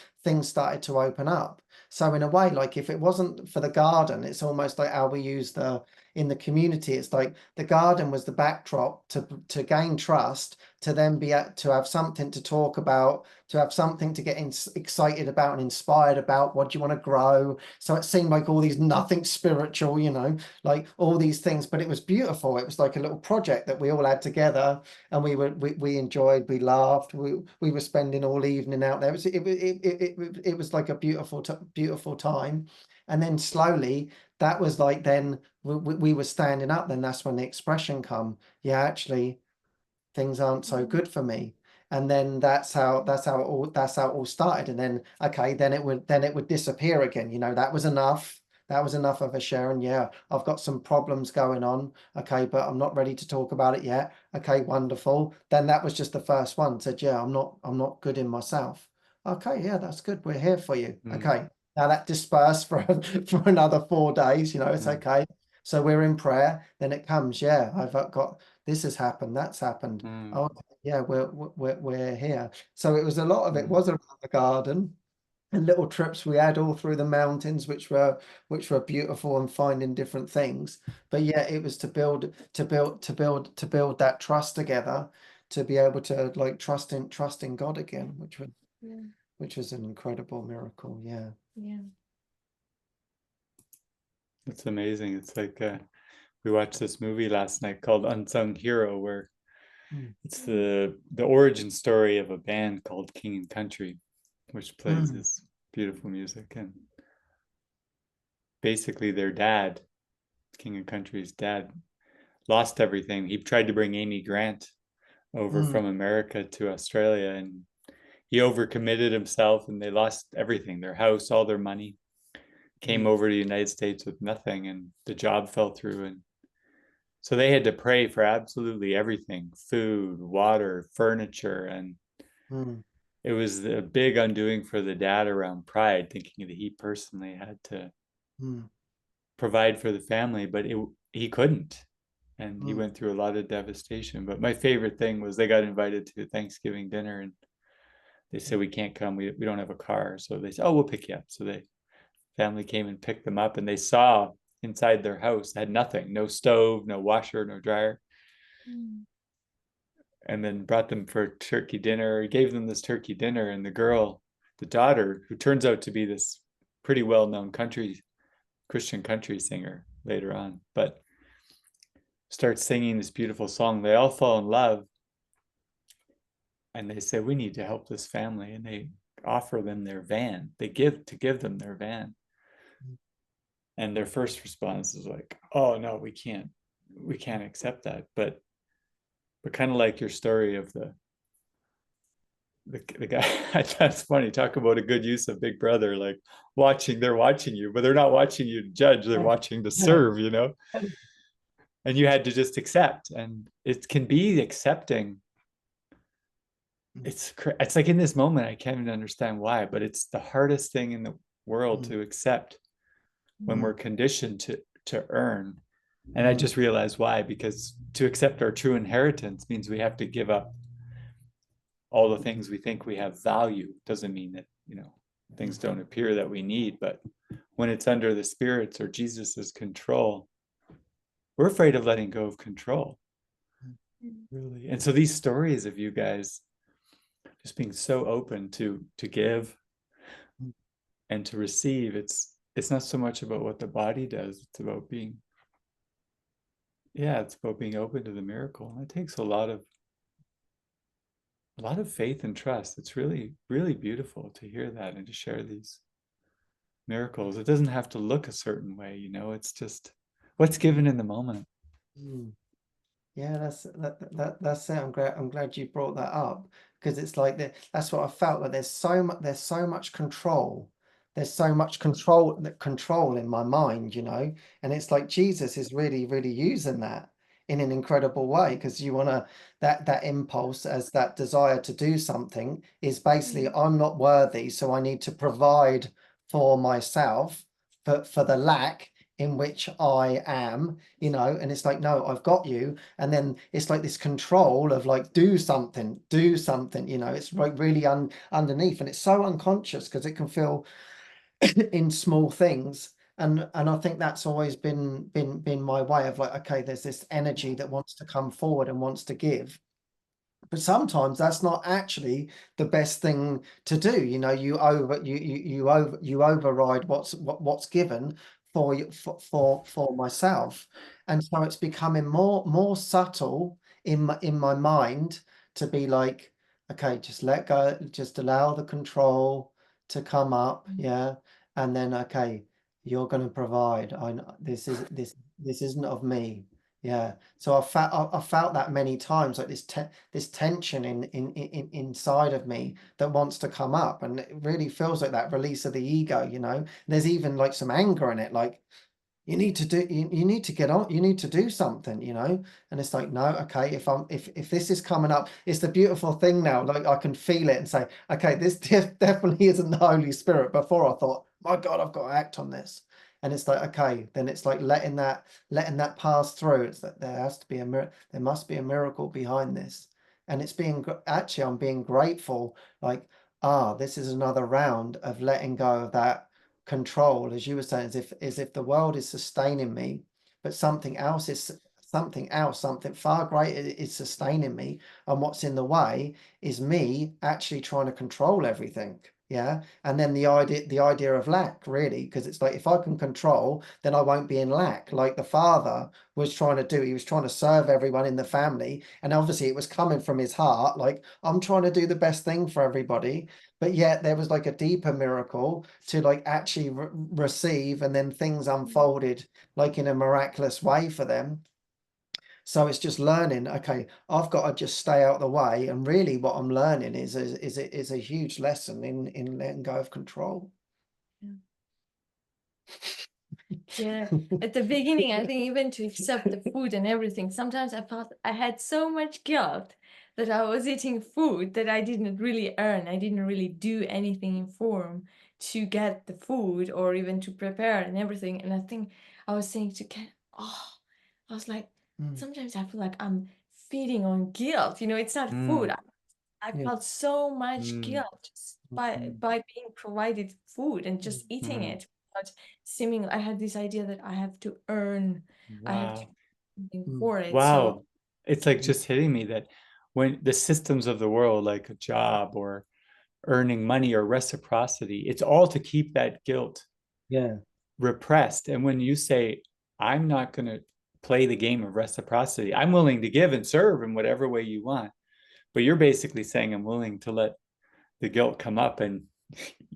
open up. So in a way, like, if it wasn't for the garden, it's almost like how we use the in the community. It's like the garden was the backdrop to gain trust, to then to have something to talk about, to have something to get excited about and inspired about. What do you want to grow? So it seemed like all these nothing spiritual, you know, like all these things, but it was beautiful. It was like a little project that we all had together, and we enjoyed, we laughed, we were spending all evening out there. It was like a beautiful time. And then slowly that was like, then we were standing up, then that's when the expression come, yeah, actually things aren't so good for me. And then that's how it all started. And then, okay, then it would disappear again. You know, that was enough. That was enough of a share. And yeah, I've got some problems going on. Okay, but I'm not ready to talk about it yet. Okay, wonderful. Then that was just the first one. Said, yeah, I'm not good in myself. Okay, yeah, that's good. We're here for you. Okay. Now that dispersed for for another 4 days, you know, it's okay. So we're in prayer. Then it comes, yeah, I've got this has happened, that's happened. Oh, yeah, we're here. So it was a lot of it was around the garden and little trips we had all through the mountains, which were beautiful, and finding different things. But yeah, it was to build that trust together, to be able to like trust in God again, which was an incredible miracle. Yeah. It's amazing. It's like we watched this movie last night called Unsung Hero, where it's the origin story of a band called King and Country, which plays this beautiful music. And basically their dad, King and Country's dad, lost everything. He tried to bring Amy Grant over from America to Australia, and he overcommitted himself, and they lost everything, their house, all their money. Came over to the United States with nothing, and the job fell through. And so they had to pray for absolutely everything, food, water, furniture. And it was a big undoing for the dad around pride, thinking that he personally had to provide for the family, but he couldn't. And he went through a lot of devastation. But my favorite thing was they got invited to Thanksgiving dinner, and they said, we can't come. We don't have a car. So they said, oh, we'll pick you up. So family came and picked them up, and they saw inside their house had nothing, no stove, no washer, no dryer. And then brought them for turkey dinner, gave them this turkey dinner. And the girl, the daughter, who turns out to be this pretty well-known Christian country singer later on, but starts singing this beautiful song. They all fall in love, and they say, we need to help this family. And they offer them their van. They give them their van. And their first response is like, oh no, we can't accept that. But kind of like your story of the guy, that's funny. Talk about a good use of Big Brother, like they're watching you, but they're not watching you to judge, they're watching to serve, you know? And you had to just accept. And it can be accepting. It's like in this moment, I can't even understand why, but it's the hardest thing in the world to accept when we're conditioned to earn. And I just realized why, because to accept our true inheritance means we have to give up all the things we think we have value. Doesn't mean that, you know, things don't appear that we need, but when it's under the Spirit's or Jesus's control, we're afraid of letting go of control. Really. And so these stories of you guys just being so open to give and to receive, it's not so much about what the body does, it's about being open to the miracle. And it takes a lot of faith and trust. It's really, really beautiful to hear that and to share these miracles. It doesn't have to look a certain way, you know, it's just what's given in the moment. Yeah, that's it. I'm glad you brought that up, because it's like that's what I felt, like there's so much control. There's so much control in my mind, you know, and it's like Jesus is really, really using that in an incredible way, because you want to, that impulse, as that desire to do something is basically, I'm not worthy, so I need to provide for myself for the lack in which I am, you know. And it's like, no, I've got you. And then it's like this control of like, do something, you know. It's like really underneath, and it's so unconscious, because it can feel in small things And I think that's always been my way of like, okay, there's this energy that wants to come forward and wants to give. But sometimes that's not actually the best thing to do. You know, you override what's given for myself. And so it's becoming more subtle in my mind to be like, okay, just let go, just allow the control to come up, yeah. And then, okay, you're going to provide. I know this isn't of me. Yeah. So I felt that many times, like this tension inside of me that wants to come up, and it really feels like that release of the ego, you know. There's even like some anger in it, like you need to do, you need to get on, you need to do something, you know. And it's like, no, okay, if this is coming up, it's the beautiful thing now, like I can feel it and say, okay, this definitely isn't the Holy Spirit. Before I thought, my God, I've got to act on this. And it's like, okay, then it's like letting that pass through. It's that there has to be there must be a miracle behind this. And it's actually, I'm being grateful, like, this is another round of letting go of that control, as you were saying, as if the world is sustaining me, but something far greater is sustaining me, and what's in the way is me actually trying to control everything. Yeah. And then the idea of lack, really, because it's like, if I can control, then I won't be in lack, like the father was trying to do. He was trying to serve everyone in the family, and obviously it was coming from his heart, like, I'm trying to do the best thing for everybody. But yet there was like a deeper miracle to like actually receive, and then things unfolded like in a miraculous way for them. So it's just learning, okay, I've got to just stay out of the way. And really what I'm learning is a huge lesson in letting go of control. Yeah, at the beginning, I think even to accept the food and everything, sometimes I felt I had so much guilt that I was eating food that I didn't really earn. I didn't really do anything in form to get the food or even to prepare and everything. And I think I was saying to Ken, I was like, sometimes I feel like I'm feeding on guilt. You know, it's not food. I felt so much guilt just by being provided food and just eating it. But seeming, I had this idea that I have to earn, I have to Wow. do something for it. So Wow. It's like just hitting me that when the systems of the world, like a job or earning money or reciprocity, it's all to keep that guilt repressed. And when you say, I'm not going to play the game of reciprocity, I'm willing to give and serve in whatever way you want. But you're basically saying, I'm willing to let the guilt come up, and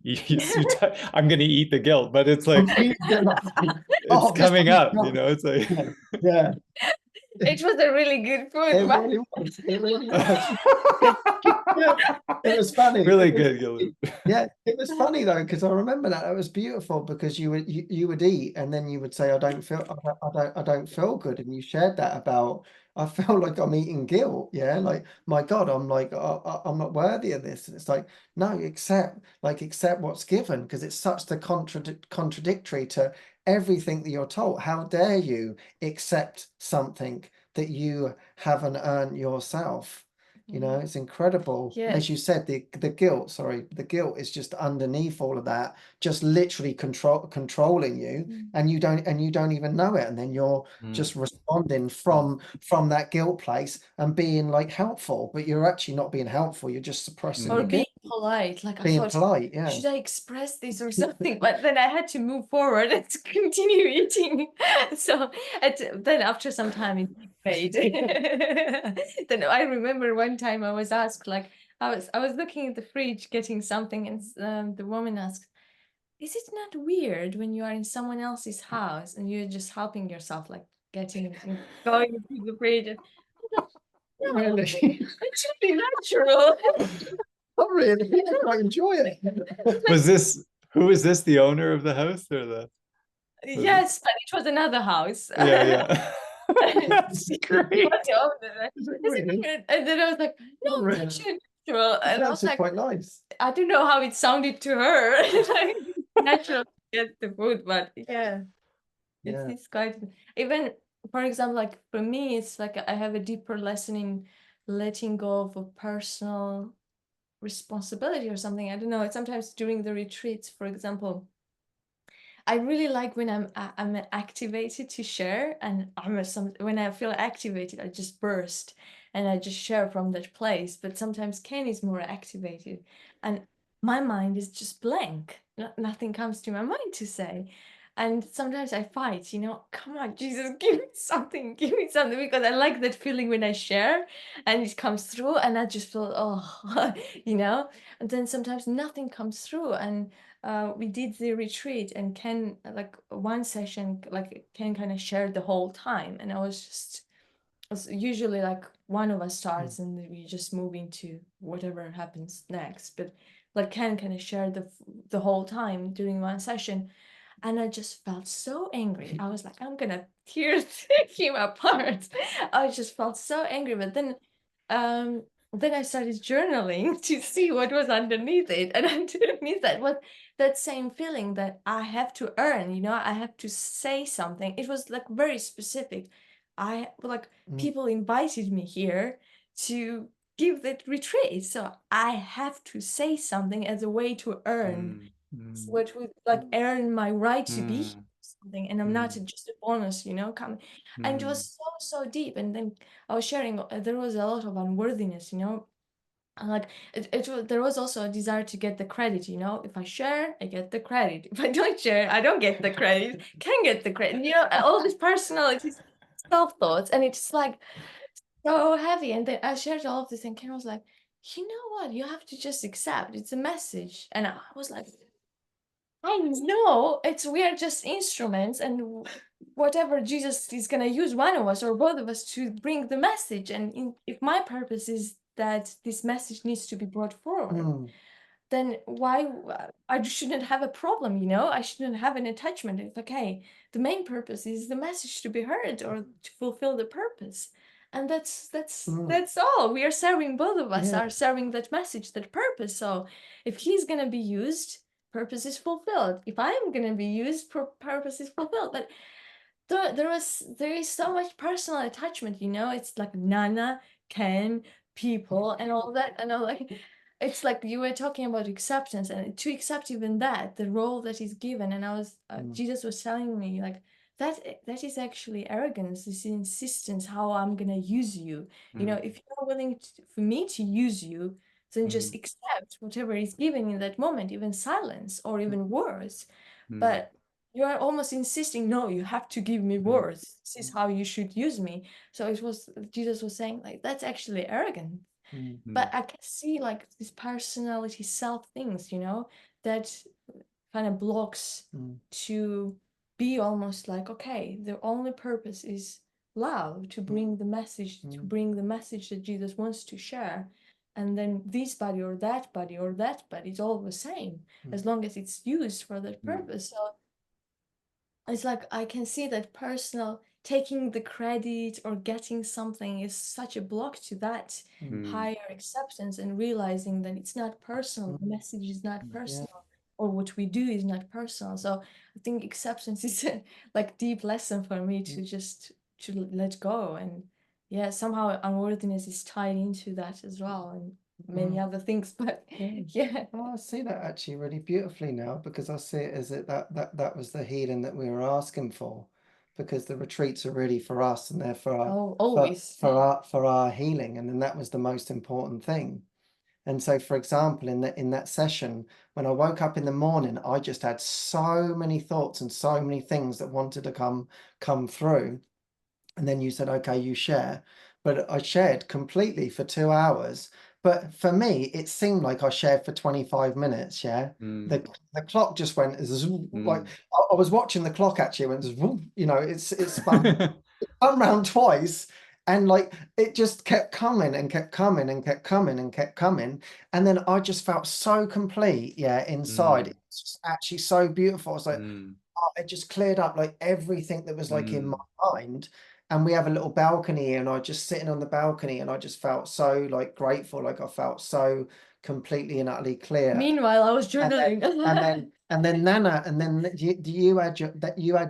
I'm going to eat the guilt, but it's like, it's coming up, you know, it's like, yeah. it was a really good food. It really was. It really was. Yeah, it was funny. Really good, Gillian. Yeah, it was funny though, because I remember that it was beautiful, because you would eat, and then you would say, I don't feel good, and you shared that about, I feel like I'm eating guilt. Yeah, like, my God, I'm like, I'm not worthy of this. And it's like, no, accept what's given, because it's such the contradictory to everything that you're told. How dare you accept something that you haven't earned yourself? You know, it's incredible. Yes. As you said, the guilt is just underneath all of that, just literally controlling you, and you don't even know it. And then you're just responding from that guilt place and being like helpful, but you're actually not being helpful. You're just suppressing or the being guilt. polite. Like I Being thought, polite, yeah. should I express this or something? But then I had to move forward and to continue eating. So then after some time it faded. Then I remember one time I was asked, like, I was looking at the fridge getting something, and the woman asked, is it not weird when you are in someone else's house and you're just helping yourself, like getting going to the fridge? And no, Really? it's really natural. Not really. I quite enjoy it. Who is this, the owner of the house or the? Yes, but it was another house. Yeah. That's great. And then I was like, no, Really? it's natural. And I was like, quite nice. I don't know how it sounded to her. Like, natural to get the food, but yeah, it's quite, even, for example, like for me, it's like I have a deeper lesson in letting go of a personal responsibility or something. I don't know. Sometimes during the retreats, for example, I really like when I'm activated to share, and when I feel activated, I just burst and I just share from that place. But sometimes Ken is more activated, and my mind is just blank. Nothing comes to my mind to say. And sometimes I fight, come on, Jesus, give me something, because I like that feeling when I share and it comes through, and I just feel, oh, and then sometimes nothing comes through. And we did the retreat, and Ken, like one session, like Ken kind of shared the whole time, and it's usually like one of us starts and we just move into whatever happens next. But like Ken kind of shared the whole time during one session, and I just felt so angry. I was like, I'm gonna tear him apart. I just felt so angry. But then I started journaling to see what was underneath it. And underneath that was that same feeling that I have to earn, I have to say something. It was like very specific. People invited me here to give that retreat. So I have to say something as a way to earn what would like earn my right to be here or something, and I'm not just a bonus, coming. And it was so deep. And then I was sharing, there was a lot of unworthiness, and like there was also a desire to get the credit, if I share, I get the credit. If I don't share, I don't get the credit. Can get the credit, all these personalities, self-thoughts, and it's like so heavy. And then I shared all of this, and Ken was like, you know what, you have to just accept it's a message. And I was like, I know we are just instruments, and whatever Jesus is going to use one of us or both of us to bring the message. And if my purpose is that this message needs to be brought forward, then why I shouldn't have a problem, I shouldn't have an attachment. It's like, hey, the main purpose is the message to be heard or to fulfill the purpose. And that's all. We are serving, both of us are serving that message, that purpose. So if he's going to be used, purpose is fulfilled. If I'm going to be used, purpose is fulfilled. But there is so much personal attachment, it's like Nana, Ken, people, and all that. And I'm like, it's like you were talking about acceptance, and to accept even that, the role that is given. And I was Jesus was telling me like that is actually arrogance, this insistence how I'm gonna use you. If you're willing for me to use you, then just accept whatever is given in that moment, even silence or even words. But you are almost insisting, no, you have to give me words. This is how you should use me. So Jesus was saying like, that's actually arrogant. But I can see like these personality self things, that kind of blocks to be almost like, okay, the only purpose is love, to bring the message, that Jesus wants to share. And then this body or that body or that body is all the same, as long as it's used for that purpose. So it's like I can see that personal taking the credit or getting something is such a block to that higher acceptance, and realizing that it's not personal, the message is not personal, or what we do is not personal. So I think acceptance is a like deep lesson for me to just to let go. And somehow unworthiness is tied into that as well, and many other things. But Well, I see that actually really beautifully now, because I see it as that was the healing that we were asking for, because the retreats are really for us, and they're for our always for our healing, and then that was the most important thing. And so, for example, in that session, when I woke up in the morning, I just had so many thoughts and so many things that wanted to come through. And then you said, okay, you share. But I shared completely for 2 hours. But for me, it seemed like I shared for 25 minutes. Yeah. The clock just went like I was watching the clock actually. It went, it's spun around twice. And like it just kept coming and kept coming and kept coming and kept coming. And then I just felt so complete, inside. It's just actually so beautiful. It's like it just cleared up like everything that was like in my mind. And we have a little balcony here, and I just sitting on the balcony, and I just felt so like grateful, like I felt so completely and utterly clear. Meanwhile, I was journaling. And then Nana, and then you had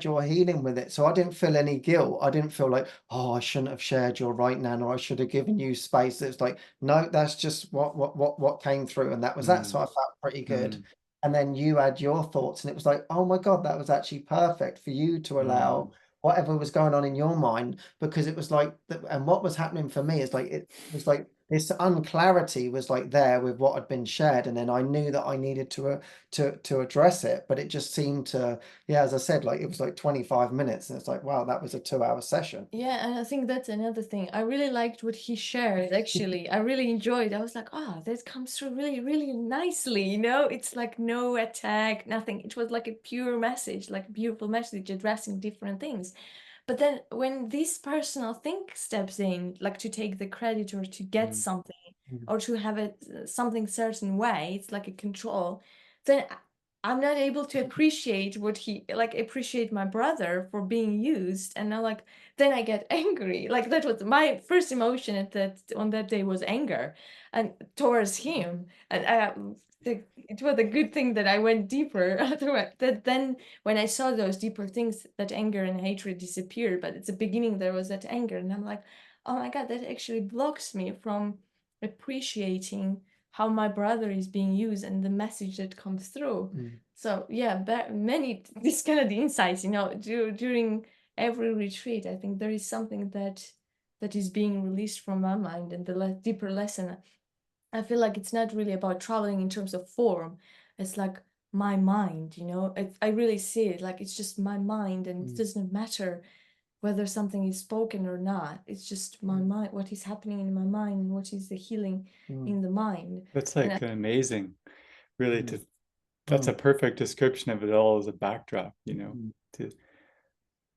your healing with it. So I didn't feel any guilt. I didn't feel like, oh, I shouldn't have shared, you're right, Nana, I should have given you space. It's like, no, that's just what came through, and that was that. So I felt pretty good. and then you had your thoughts, and it was like, oh my God, that was actually perfect for you to allow whatever was going on in your mind, because it was like, and what was happening for me is like, it was like this unclarity was like there with what had been shared, and then I knew that I needed to address it, but it just seemed to, yeah, as I said, like it was like 25 minutes, and it's like, wow, that was a 2-hour session. Yeah, and I think that's another thing. I really liked what he shared, actually. I really enjoyed. I was like, oh, this comes through really, really nicely, you know? It's like no attack, nothing. It was like a pure message, like a beautiful message addressing different things. But then when this personal thing steps in, like to take the credit or to get something or to have it something certain way, it's like a control, then I'm not able to appreciate what he, like appreciate my brother for being used. And now like, then I get angry. Like that was my first emotion at that on that day was anger and towards him. And it was a good thing that I went deeper. Otherwise, that then when I saw those deeper things, that anger and hatred disappeared. But at the beginning there was that anger, and I'm like, oh my God, that actually blocks me from appreciating how my brother is being used and the message that comes through. So yeah, but many these kind of insights, you know, during every retreat, I think there is something that is being released from my mind, and the deeper lesson. I feel like it's not really about traveling in terms of form. It's like my mind, you know. I really see it like it's just my mind, and it doesn't matter whether something is spoken or not. It's just my mind, what is happening in my mind, and what is the healing in the mind. That's And like amazing, really. That's a perfect description of it all as a backdrop, you know. To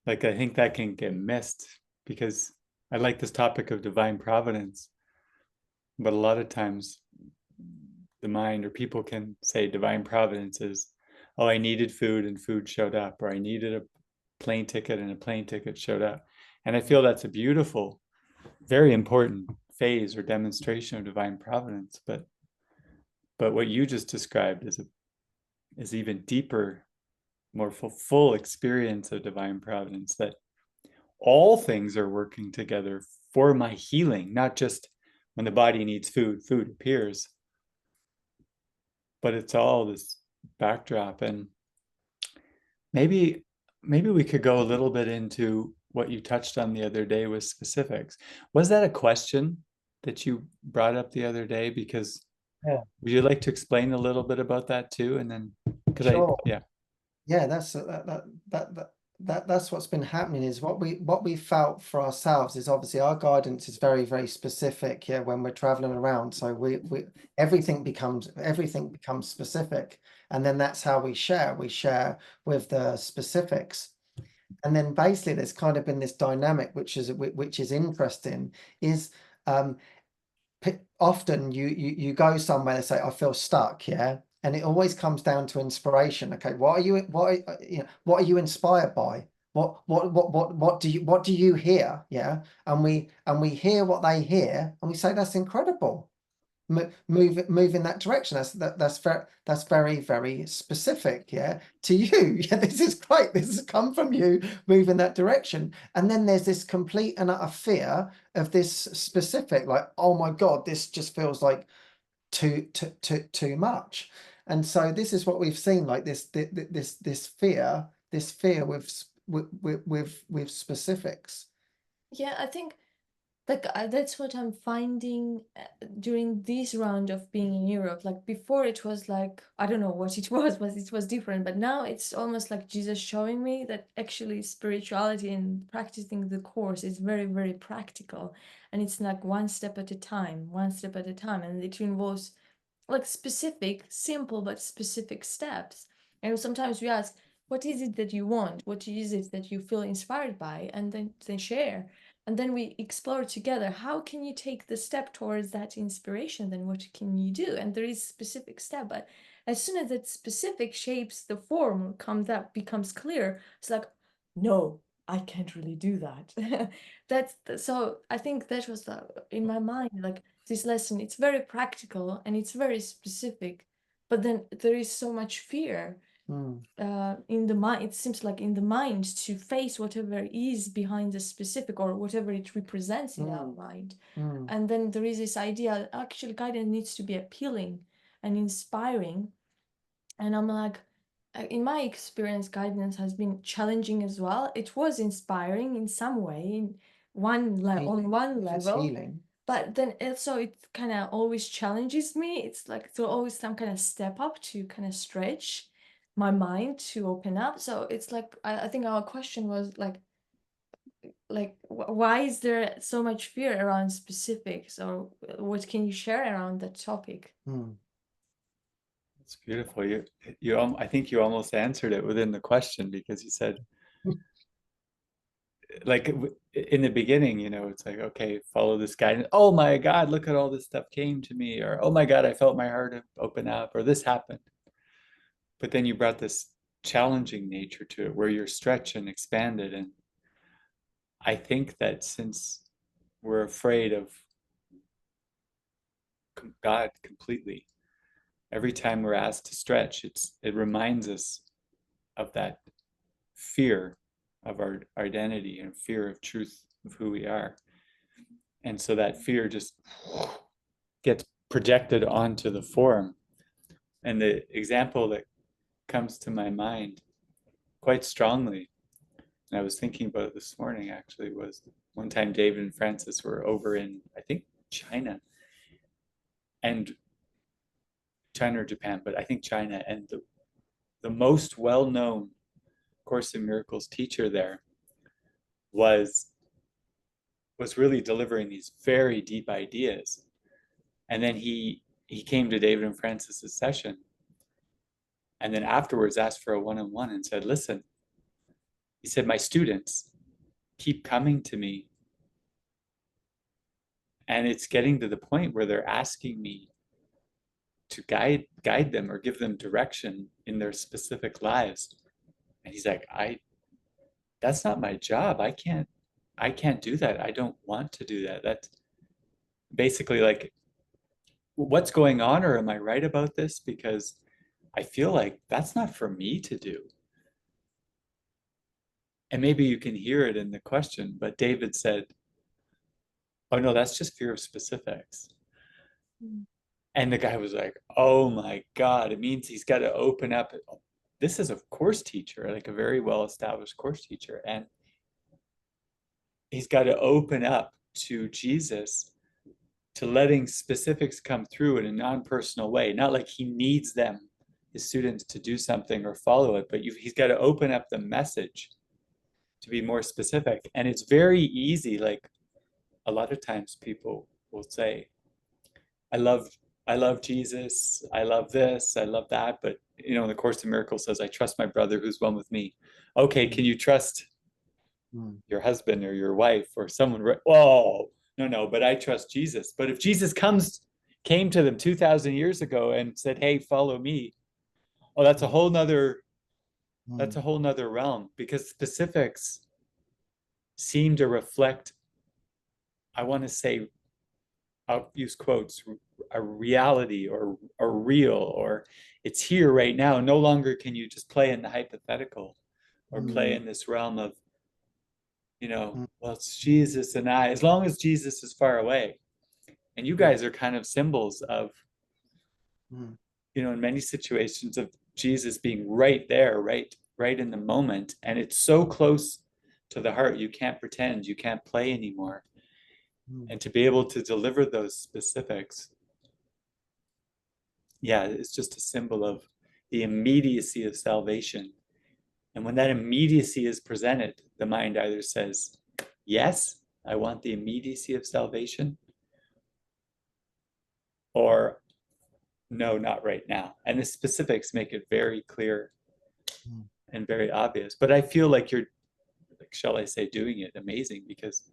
like, I think that can get missed because I like this topic of divine providence, but a lot of times the mind or people can say divine providence is, oh, I needed food and food showed up, or I needed a plane ticket and a plane ticket showed up. And I feel that's a beautiful, very important phase or demonstration of divine providence. But what you just described is even deeper, more full experience of divine providence, that all things are working together for my healing, not just when the body needs food, food appears, but it's all this backdrop. And maybe we could go a little bit into what you touched on the other day with specifics. Was that a question that you brought up the other day? Because would you like to explain a little bit about that too? And then, because Sure. yeah, that's what's been happening, is what we felt for ourselves is obviously our guidance is very, very specific, yeah, when we're traveling around. So we everything becomes specific, and then that's how we share with the specifics. And then basically there's kind of been this dynamic which is interesting, is often you go somewhere and say, I feel stuck, yeah, and it always comes down to inspiration. Okay, what are you inspired by? What do you hear? Yeah, and we hear what they hear, and we say that's incredible. Move in that direction. That's very, very specific, yeah, to you. Yeah, this is great. This has come from you. Move in that direction. And then there's this complete and utter fear of this specific, like, oh my God, this just feels like too much. And so this is what we've seen, like this fear with specifics. yeah, I think like that's what I'm finding during this round of being in Europe. Like before it was like, I don't know what it was, but it was different. But now it's almost like Jesus showing me that actually spirituality and practicing the course is very, very practical. And it's like one step at a time, one step at a time. And it involves like specific, simple, but specific steps. And sometimes we ask, what is it that you want? What is it that you feel inspired by? And then they share. And then we explore together, how can you take the step towards that inspiration? Then what can you do? And there is specific step, but as soon as that specific shapes the form comes up, becomes clear, it's like, no, I can't really do that. So I think that was in my mind, like this lesson, it's very practical and it's very specific, but then there is so much fear in the mind. It seems like in the mind to face whatever is behind the specific or whatever it represents in our mind. And then there is this idea, actually guidance needs to be appealing and inspiring, And I'm like, in my experience, guidance has been challenging as well. It was inspiring in some way, in on one It's level, healing. but then also it kind of always challenges me. It's like to always some kind of step up to kind of stretch my mind to open up. So it's like I think our question was like why is there so much fear around specifics, or what can you share around that topic? It's beautiful. I think you almost answered it within the question, because you said, like, in the beginning, it's like, okay, follow this guidance. Oh my God, look at all this stuff came to me, or oh my God, I felt my heart open up, or this happened. But then you brought this challenging nature to it, where you're stretched and expanded. And I think that since we're afraid of God completely, every time we're asked to stretch, it reminds us of that fear of our identity and fear of truth of who we are. And so that fear just gets projected onto the form. And the example that comes to my mind quite strongly, and I was thinking about it this morning actually, was one time David and Francis were over in, I think, China, and China or Japan, but I think China, and the most well-known Course in Miracles teacher there was really delivering these very deep ideas. And then he came to David and Francis's session, and then afterwards asked for a one-on-one and said, listen, he said, my students keep coming to me, and it's getting to the point where they're asking me to guide them or give them direction in their specific lives. And he's like, that's not my job. I can't do that. I don't want to do that. That's basically like, what's going on, or am I right about this? Because I feel like that's not for me to do. And maybe you can hear it in the question, but David said, oh no, that's just fear of specifics. And the guy was like, oh my God, it means he's got to open up. This is a course teacher, like a very well-established course teacher. And he's got to open up to Jesus, to letting specifics come through in a non-personal way. Not like he needs them, his students, to do something or follow it, but he's got to open up the message to be more specific. And it's very easy. Like, a lot of times people will say, I love Jesus, I love this, I love that, but the Course in Miracles says, I trust my brother who's one with me. Okay, can you trust your husband or your wife or someone? Oh, no, but I trust Jesus. But if Jesus came to them 2,000 years ago and said, hey, follow me, oh, that's a whole nother realm, because specifics seem to reflect, I want to say, I'll use quotes, a reality or a real, or it's here right now. No longer can you just play in the hypothetical or play in this realm of, well, it's Jesus and I, as long as Jesus is far away. And you guys are kind of symbols of, in many situations, of Jesus being right there, right in the moment. And it's so close to the heart, you can't pretend, you can't play anymore. And to be able to deliver those specifics, it's just a symbol of the immediacy of salvation. And when that immediacy is presented, the mind either says, yes, I want the immediacy of salvation, or no, not right now. And the specifics make it very clear and very obvious. But I feel like you're, shall I say, doing it amazing, because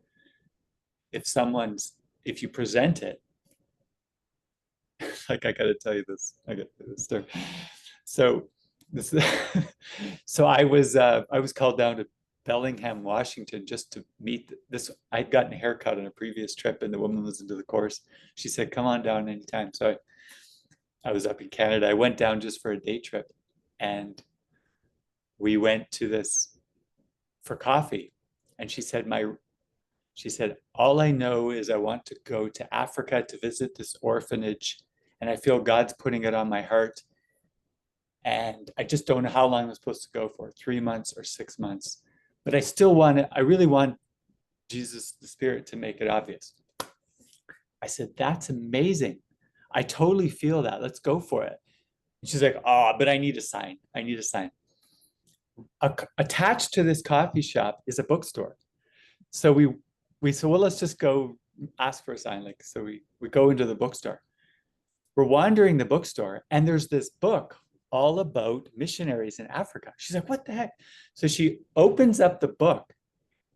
if you present it, like, I gotta tell you this, I got this story. So this, so I was called down to Bellingham, Washington, just to meet this. I'd gotten a haircut on a previous trip, and the woman was into the course. She said, come on down anytime. So I was up in Canada. I went down just for a day trip, and we went to this for coffee. And she said, all I know is I want to go to Africa to visit this orphanage, and I feel God's putting it on my heart. And I just don't know how long I'm supposed to go for, 3 months or 6 months. But I really want Jesus, the Spirit, to make it obvious. I said, that's amazing. I totally feel that. Let's go for it. And she's like, oh, but I need a sign. I need a sign. Attached to this coffee shop is a bookstore. So we said, well, let's just go ask for a sign. Like, so we go into the bookstore. We're wandering the bookstore, and there's this book all about missionaries in Africa. She's like, what the heck? So she opens up the book,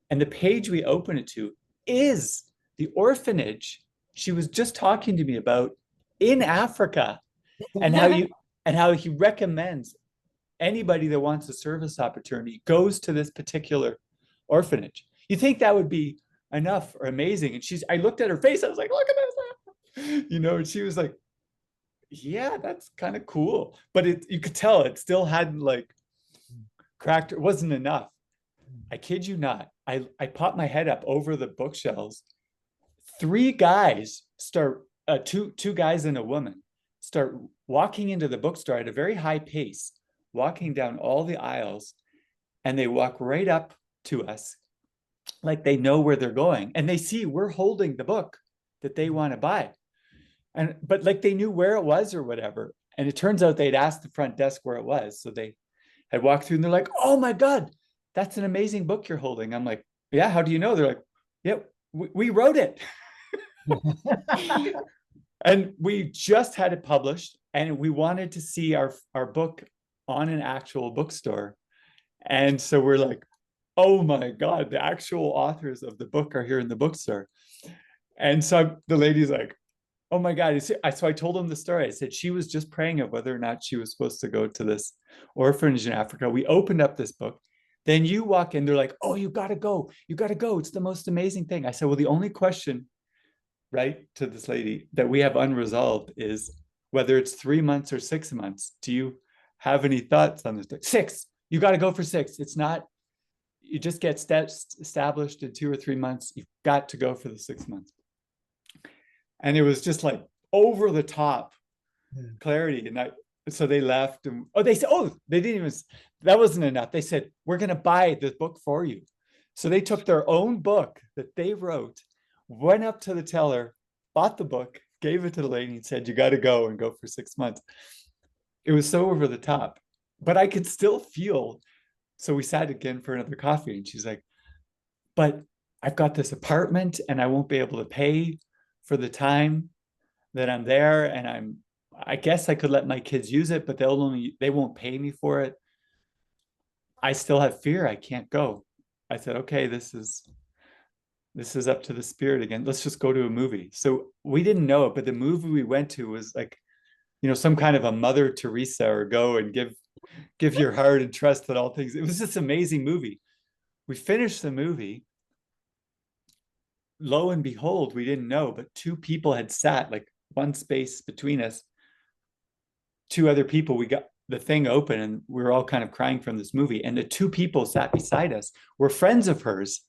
and the page we open it to is the orphanage she was just talking to me about in Africa, and how he recommends anybody that wants a service opportunity goes to this particular orphanage. You think that would be enough or amazing? And I looked at her face, I was like, look at this, and she was like, yeah, that's kind of cool. But you could tell it still hadn't like cracked, it wasn't enough. I kid you not. I popped my head up over the bookshelves. Three guys start, two guys and a woman start walking into the bookstore at a very high pace, walking down all the aisles, and they walk right up to us like they know where they're going. And they see we're holding the book that they want to buy. But like they knew where it was or whatever. And it turns out they'd asked the front desk where it was. So they had walked through and they're like, oh my God, that's an amazing book you're holding. I'm like, yeah, how do you know? They're like, yeah, we wrote it. And we just had it published, and we wanted to see our book on an actual bookstore. And so we're like, oh my God, the actual authors of the book are here in the bookstore. And so the lady's like, oh my God. So I told him the story. I said, she was just praying of whether or not she was supposed to go to this orphanage in Africa. We opened up this book. Then you walk in, they're like, oh, you got to go. You got to go. It's the most amazing thing. I said, well, the only question, right, to this lady that we have unresolved is whether it's 3 months or 6 months. Do you have any thoughts on this? 6. You got to go for 6. It's not, you just get established in 2 or 3 months. You've got to go for the 6 months. And it was just like over the top clarity. And so they left, and they said, they didn't even, that wasn't enough. They said, we're going to buy this book for you. So they took their own book that they wrote, went up to the teller, bought the book, gave it to the lady, and said, you got to go and go for 6 months. It was so over the top, but I could still feel. So we sat again for another coffee, and she's like, but I've got this apartment and I won't be able to pay for the time that I'm there. And I guess I could let my kids use it, but they won't pay me for it. I still have fear. I can't go. I said, okay, this is up to the Spirit again. Let's just go to a movie. So we didn't know it, but the movie we went to was like, some kind of a Mother Teresa, or go and give your heart and trust that all things. It was this amazing movie. We finished the movie. Lo and behold, we didn't know, but 2 people had sat, like one space between us, 2 other people. We got the thing open, and we were all kind of crying from this movie. And the 2 people sat beside us were friends of hers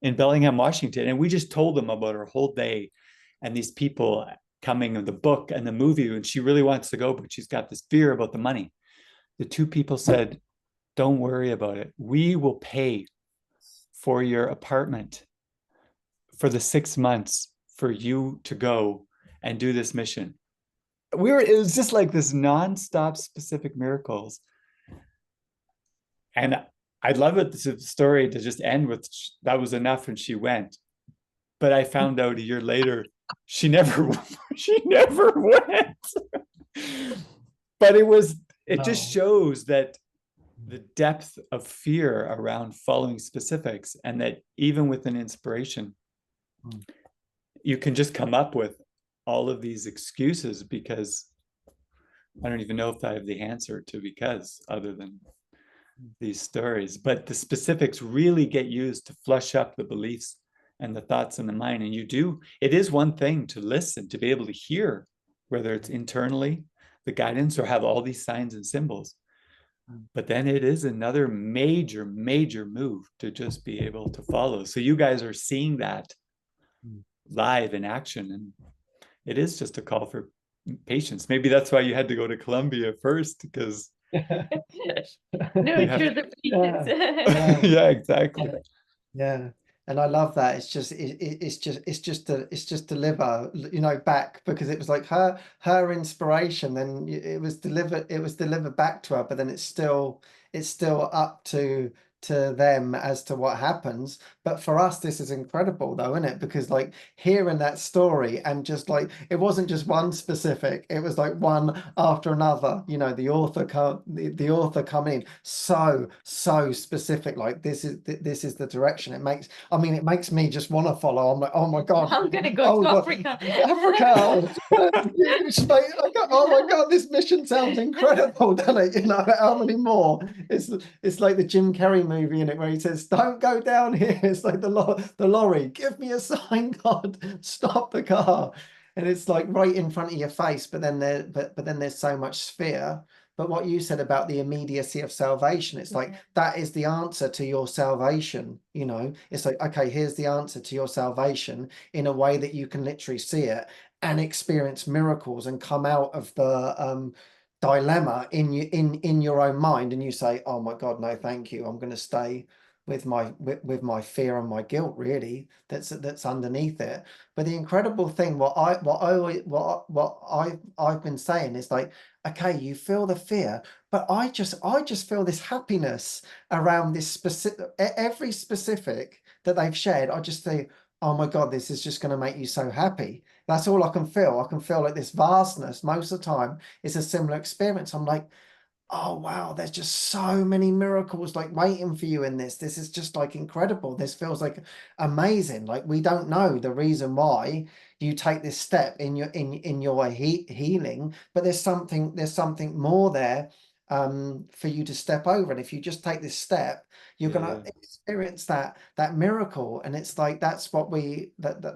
in Bellingham, Washington. And we just told them about our whole day and these people coming, and the book and the movie. And she really wants to go, but she's got this fear about the money. The 2 people said, don't worry about it. We will pay for your apartment for the 6 months for you to go and do this mission. It was just like this nonstop specific miracles. And I'd love it, the story to just end with, that was enough and she went. But I found out a year later, she never went. But it just shows that the depth of fear around following specifics, and that even with an inspiration, you can just come up with all of these excuses because I don't even know if I have the answer to because other than these stories. But the specifics really get used to flush up the beliefs and the thoughts in the mind. And it is one thing to listen, to be able to hear, whether it's internally, the guidance, or have all these signs and symbols. But then it is another major, major move to just be able to follow. So you guys are seeing that live in action. And it is just a call for patience. Maybe that's why you had to go to Colombia first, because Nurture the Yeah, patience. yeah, Yeah, exactly. yeah. And I love that. It's just it's just deliver, you know, back, because it was like her inspiration. Then it was delivered back to her, but then it's still up to them as to what happens. But for us, this is incredible though, isn't it? Because like hearing that story, and just like it wasn't just one specific, it was like one after another, you know, the author coming in so specific, like this is the direction. I mean, it makes me just want to follow. I'm like, oh my God, I'm gonna go oh to God, Africa. Africa. It's like, oh my God, this mission sounds incredible, doesn't it? You know, how many more? It's like the Jim Carrey movie in it, where he says, "Don't go down here." It's like the lorry. Give me a sign, God. Stop the car. And it's like right in front of your face, but then there's so much fear. But what you said about the immediacy of salvation, it's like that is the answer to your salvation. You know, it's like, okay, here's the answer to your salvation in a way that you can literally see it and experience miracles and come out of the dilemma in your own mind, and you say, oh my God, no, thank you. I'm going to stay with my fear and my guilt, really, that's underneath it. But the incredible thing, I've been saying is like, okay, you feel the fear, but I just feel this happiness around this specific, every specific that they've shared. I just say, oh my God, this is just going to make you so happy. That's all I can feel. I can feel like this vastness. Most of the time it's a similar experience. I'm like, oh wow, there's just so many miracles like waiting for you in this. This is just like incredible. This feels like amazing. Like we don't know the reason why you take this step in your healing, but there's something more there for you to step over. And if you just take this step, you're gonna experience that miracle. And it's like that's what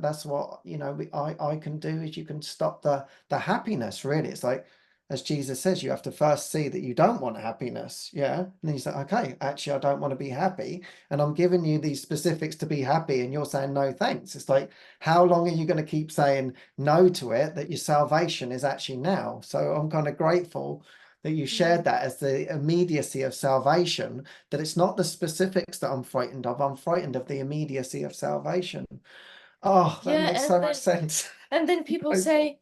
that's what, you know, I can do, is you can stop the happiness, really. It's like, as Jesus says, you have to first see that you don't want happiness. Yeah. And then you say, okay, actually, I don't want to be happy. And I'm giving you these specifics to be happy. And you're saying, no, thanks. It's like, how long are you going to keep saying no to it, that your salvation is actually now? So I'm kind of grateful that you shared that as the immediacy of salvation, that it's not the specifics that I'm frightened of. I'm frightened of the immediacy of salvation. Oh, that Yeah, makes so much sense. and then people say,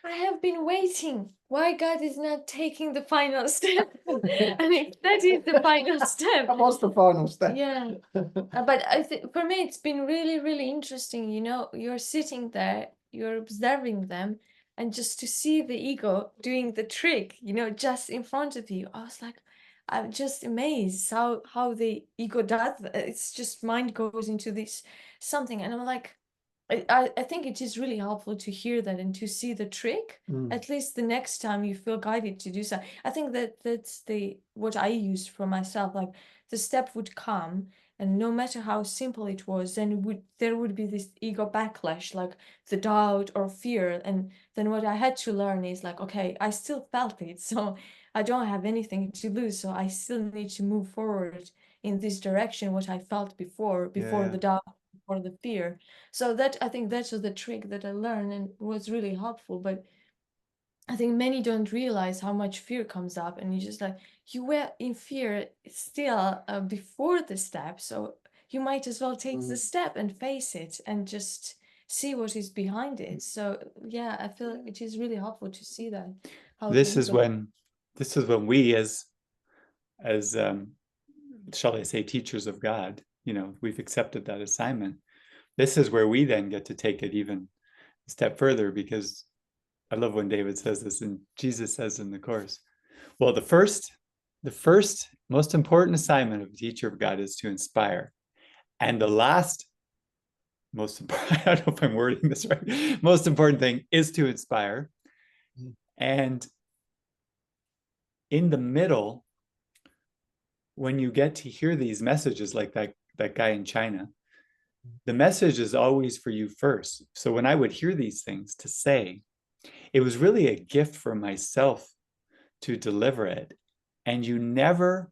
I have been waiting. Why God is not taking the final step? I mean, that is the final step. That was the final step. Yeah. But I think for me, it's been really, really interesting. You know, you're sitting there, you're observing them, and just to see the ego doing the trick, you know, just in front of you. I was like, I'm just amazed how the ego does. It's just mind goes into this something, and I'm like, I think it is really helpful to hear that and to see the trick. At least the next time you feel guided to do so. I think that's what I used for myself. Like the step would come, and no matter how simple it was, then there would be this ego backlash, like the doubt or fear. And then what I had to learn is like, okay, I still felt it, so I don't have anything to lose. So I still need to move forward in this direction, what I felt before the doubt, before the fear. So that, I think that's the trick that I learned and was really helpful. But I think many don't realize how much fear comes up, and you just like, you were in fear still before the step, so you might as well take the step and face it and just see what is behind it. So yeah, I feel like it is really helpful to see that. How This is when we as shall I say, teachers of God, you know, we've accepted that assignment. This is where we then get to take it even a step further, because I love when David says this, and Jesus says in the course, well, the first most important assignment of a teacher of God is to inspire. And the last most important, I don't know if I'm wording this right, most important thing is to inspire. And in the middle, when you get to hear these messages like that guy in China, the message is always for you first. So when I would hear these things to say, it was really a gift for myself to deliver it. And you never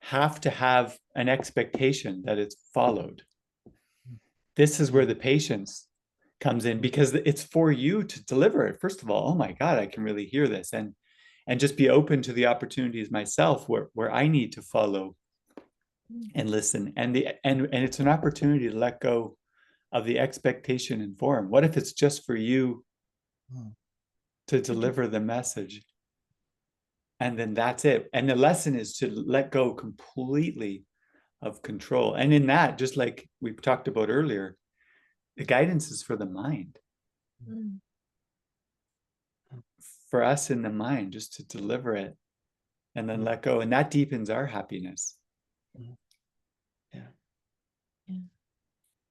have to have an expectation that it's followed. This is where the patience comes in, because it's for you to deliver it. First of all, oh my God, I can really hear this. And and just be open to the opportunities myself where I need to follow and listen. And it's an opportunity to let go of the expectation and form. What if it's just for you to deliver the message? And then that's it. And the lesson is to let go completely of control. And in that, just like we talked about earlier, the guidance is for the mind. For us in the mind, just to deliver it and then let go. And that deepens our happiness.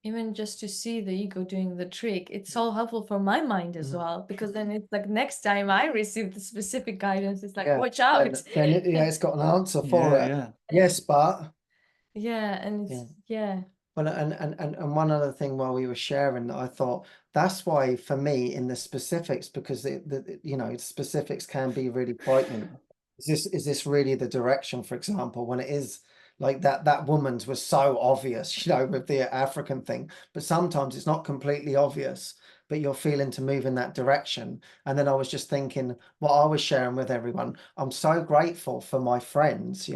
Even just to see the ego doing the trick, it's so helpful for my mind as well, because then it's like next time I receive the specific guidance, it's like, watch out. Then it's got an answer for it. Yes, but and it's Well, and one other thing while we were sharing, that I thought that's why for me in the specifics, because the specifics can be really frightening. Is this really the direction? For example, when it is like that woman's was so obvious, with the African thing, but sometimes it's not completely obvious, but you're feeling to move in that direction. And then I was just thinking what I was sharing with everyone, I'm so grateful for my friends,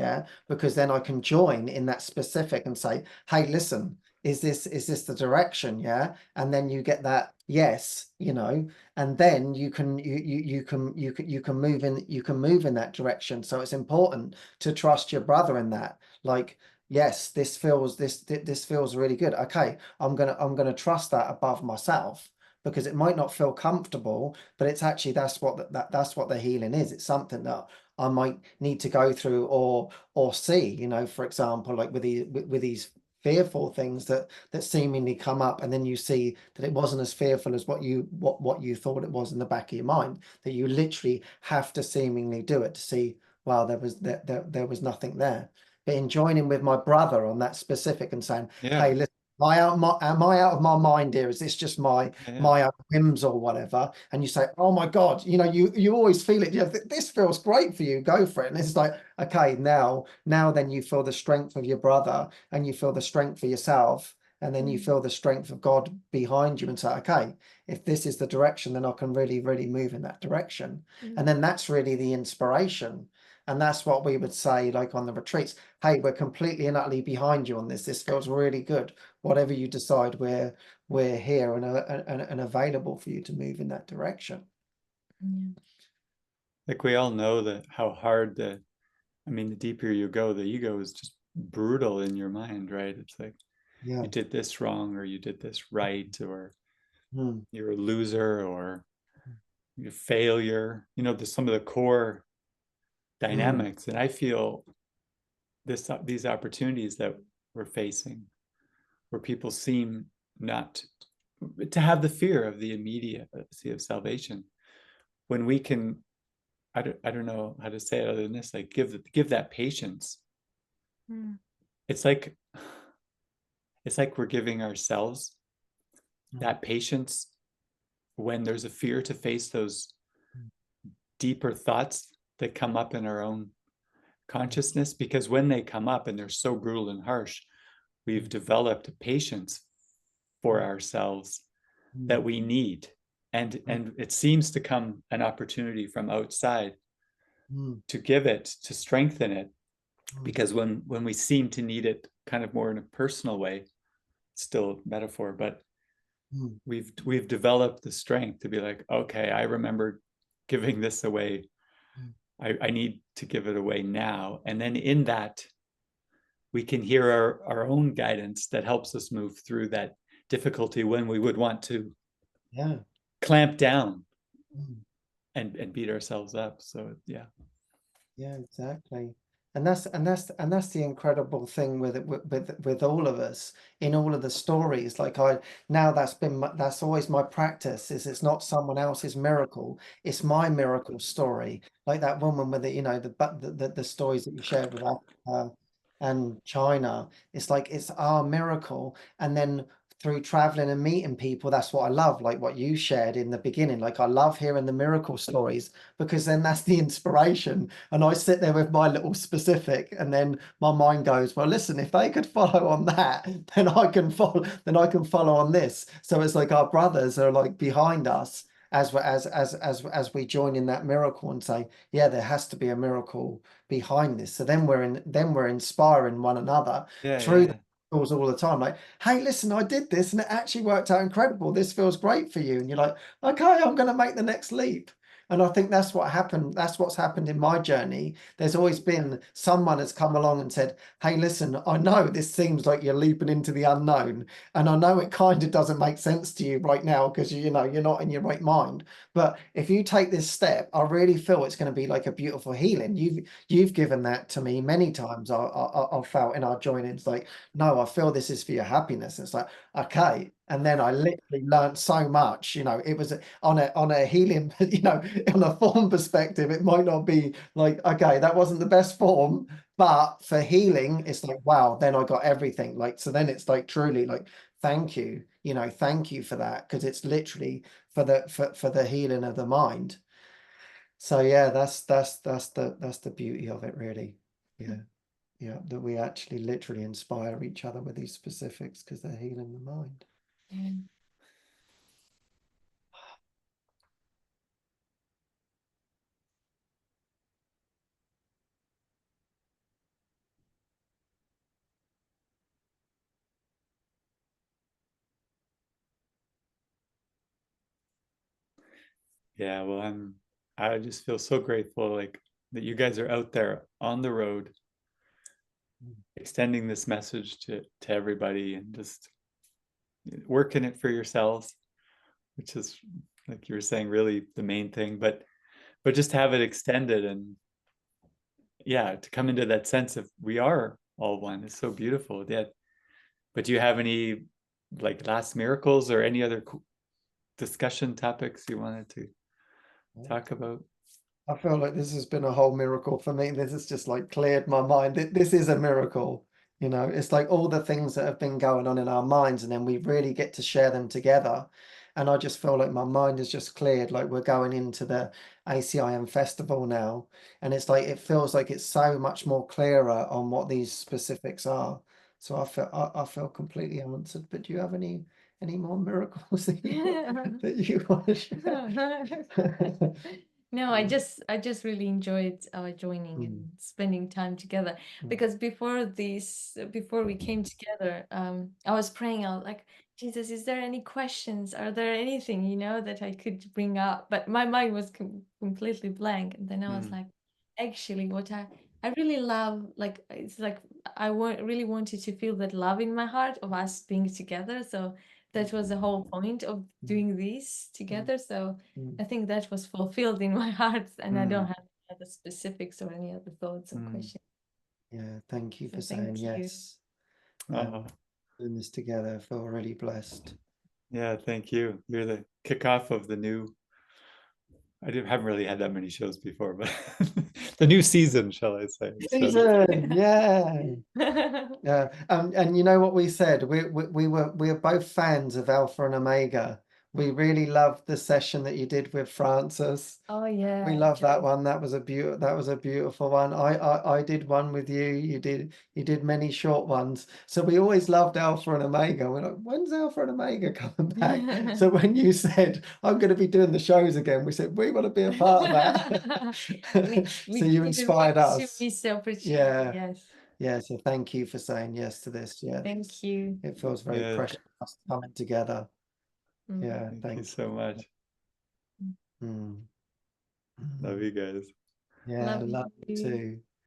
because then I can join in that specific and say, hey, listen, is this the direction? And then you get that yes, and then you can move in that direction. So it's important to trust your brother in that. Like, yes, this feels really good. Okay, I'm gonna trust that above myself, because it might not feel comfortable, but it's actually that's what the healing is. It's something that I might need to go through or see, for example, like with these fearful things that seemingly come up, and then you see that it wasn't as fearful as what you thought it was in the back of your mind, that you literally have to seemingly do it to see, wow, there was nothing there. But in joining with my brother on that specific and saying, hey, listen, am I out of my mind here? Is this just my whims or whatever? And you say, oh my God, you always feel it. This feels great for you. Go for it. And it's like, okay, now then you feel the strength of your brother, and you feel the strength for yourself, and then you feel the strength of God behind you, and say, okay, if this is the direction, then I can really, really move in that direction. And then that's really the inspiration. And that's what we would say, like on the retreats, hey, we're completely and utterly behind you on this. This feels really good. Whatever you decide, we're here and available for you to move in that direction. Like we all know that how hard the deeper you go, the ego is just brutal in your mind, right? It's like, you did this wrong, or you did this right, or you're a loser, or you're a failure. There's some of the core dynamics. And I feel these opportunities that we're facing, where people seem not to have the fear of the immediacy of salvation, when we can, I don't know how to say it other than this, like give that patience. It's like we're giving ourselves that patience when there's a fear to face those deeper thoughts that come up in our own consciousness, because when they come up and they're so brutal and harsh, we've developed a patience for ourselves that we need, and it seems to come an opportunity from outside to give it, to strengthen it, because when we seem to need it kind of more in a personal way, still metaphor, but we've developed the strength to be like, okay, I remember giving this away. I need to give it away now. And then in that, we can hear our own guidance that helps us move through that difficulty when we would want to clamp down and beat ourselves up. So yeah, exactly. And that's the incredible thing with all of us in all of the stories. Like that's always my practice, is it's not someone else's miracle, it's my miracle story. Like that woman with the stories that you shared with Africa and China, it's like it's our miracle. And then through traveling and meeting people, that's what I love, like what you shared in the beginning. Like I love hearing the miracle stories, because then that's the inspiration, and I sit there with my little specific, and then my mind goes, well, listen, if they could follow on that, then I can follow on this. So it's like our brothers are like behind us, as we join in that miracle and say, yeah, there has to be a miracle behind this. So then we're inspiring one another through the miracles all the time. Like, hey, listen, I did this and it actually worked out incredible. This feels great for you. And you're like, okay, I'm going to make the next leap. And I think that's what happened. That's what's happened in my journey. There's always been someone has come along and said, hey, listen, I know this seems like you're leaping into the unknown. And I know it kind of doesn't make sense to you right now because, you know, you're not in your right mind. But if you take this step, I really feel it's going to be like a beautiful healing. You've given that to me many times. I've felt in our joinings like, no, I feel this is for your happiness. It's like, okay. And then I literally learned so much, you know, it was on a healing, you know, on a form perspective, it might not be like, okay, that wasn't the best form, but for healing, it's like, wow, then I got everything. Like, so then it's like truly like, thank you, you know, thank you for that. Cause it's literally for the healing of the mind. So yeah, that's the beauty of it really. Yeah. Yeah. That we actually literally inspire each other with these specifics because they're healing the mind. Yeah, well, I just feel so grateful, like that you guys are out there on the road, extending this message to everybody and just working it for yourselves, which is, like you were saying, really the main thing. But just have it extended, and yeah, to come into that sense of we are all one is so beautiful. Yeah. But do you have any like last miracles or any other discussion topics you wanted to talk about? I feel like this has been a whole miracle for me. This has just like cleared my mind. This is a miracle. You know, it's like all the things that have been going on in our minds, and then we really get to share them together. And I just feel like my mind is just cleared. Like we're going into the ACIM festival now. And it's like, it feels like it's so much more clearer on what these specifics are. So I feel completely answered. But do you have any more miracles that you want to share? No, I just really enjoyed joining and spending time together, because before we came together, I was praying out like, Jesus, is there any questions? Are there anything, you know, that I could bring up? But my mind was completely blank. And then I was like, actually, what I really love, like, it's like really wanted to feel that love in my heart of us being together. So that was the whole point of doing this together. So I think that was fulfilled in my heart, and I don't have any other specifics or any other thoughts or questions. Yeah, thank you So for saying yes. Doing this together, I feel really blessed. Yeah, thank you. You're the kickoff of the new. Haven't really had that many shows before, but the new season, shall I say? Season, yeah, yeah. And you know what we said? We were both fans of Alpha and Omega. We really loved the session that you did with Francis. Oh yeah, We love that one. That was a beautiful one. I did one with you. You did many short ones. So we always loved Alpha and Omega. We're like, when's Alpha and Omega coming back? So when you said I'm going to be doing the shows again, we said we want to be a part of that. So you inspired us. Yeah. Yes. Yeah. So thank you for saying yes to this. Yeah. Thank you. It feels very precious us coming together. Yeah. Thank you so much. Love you guys. Yeah, love you too.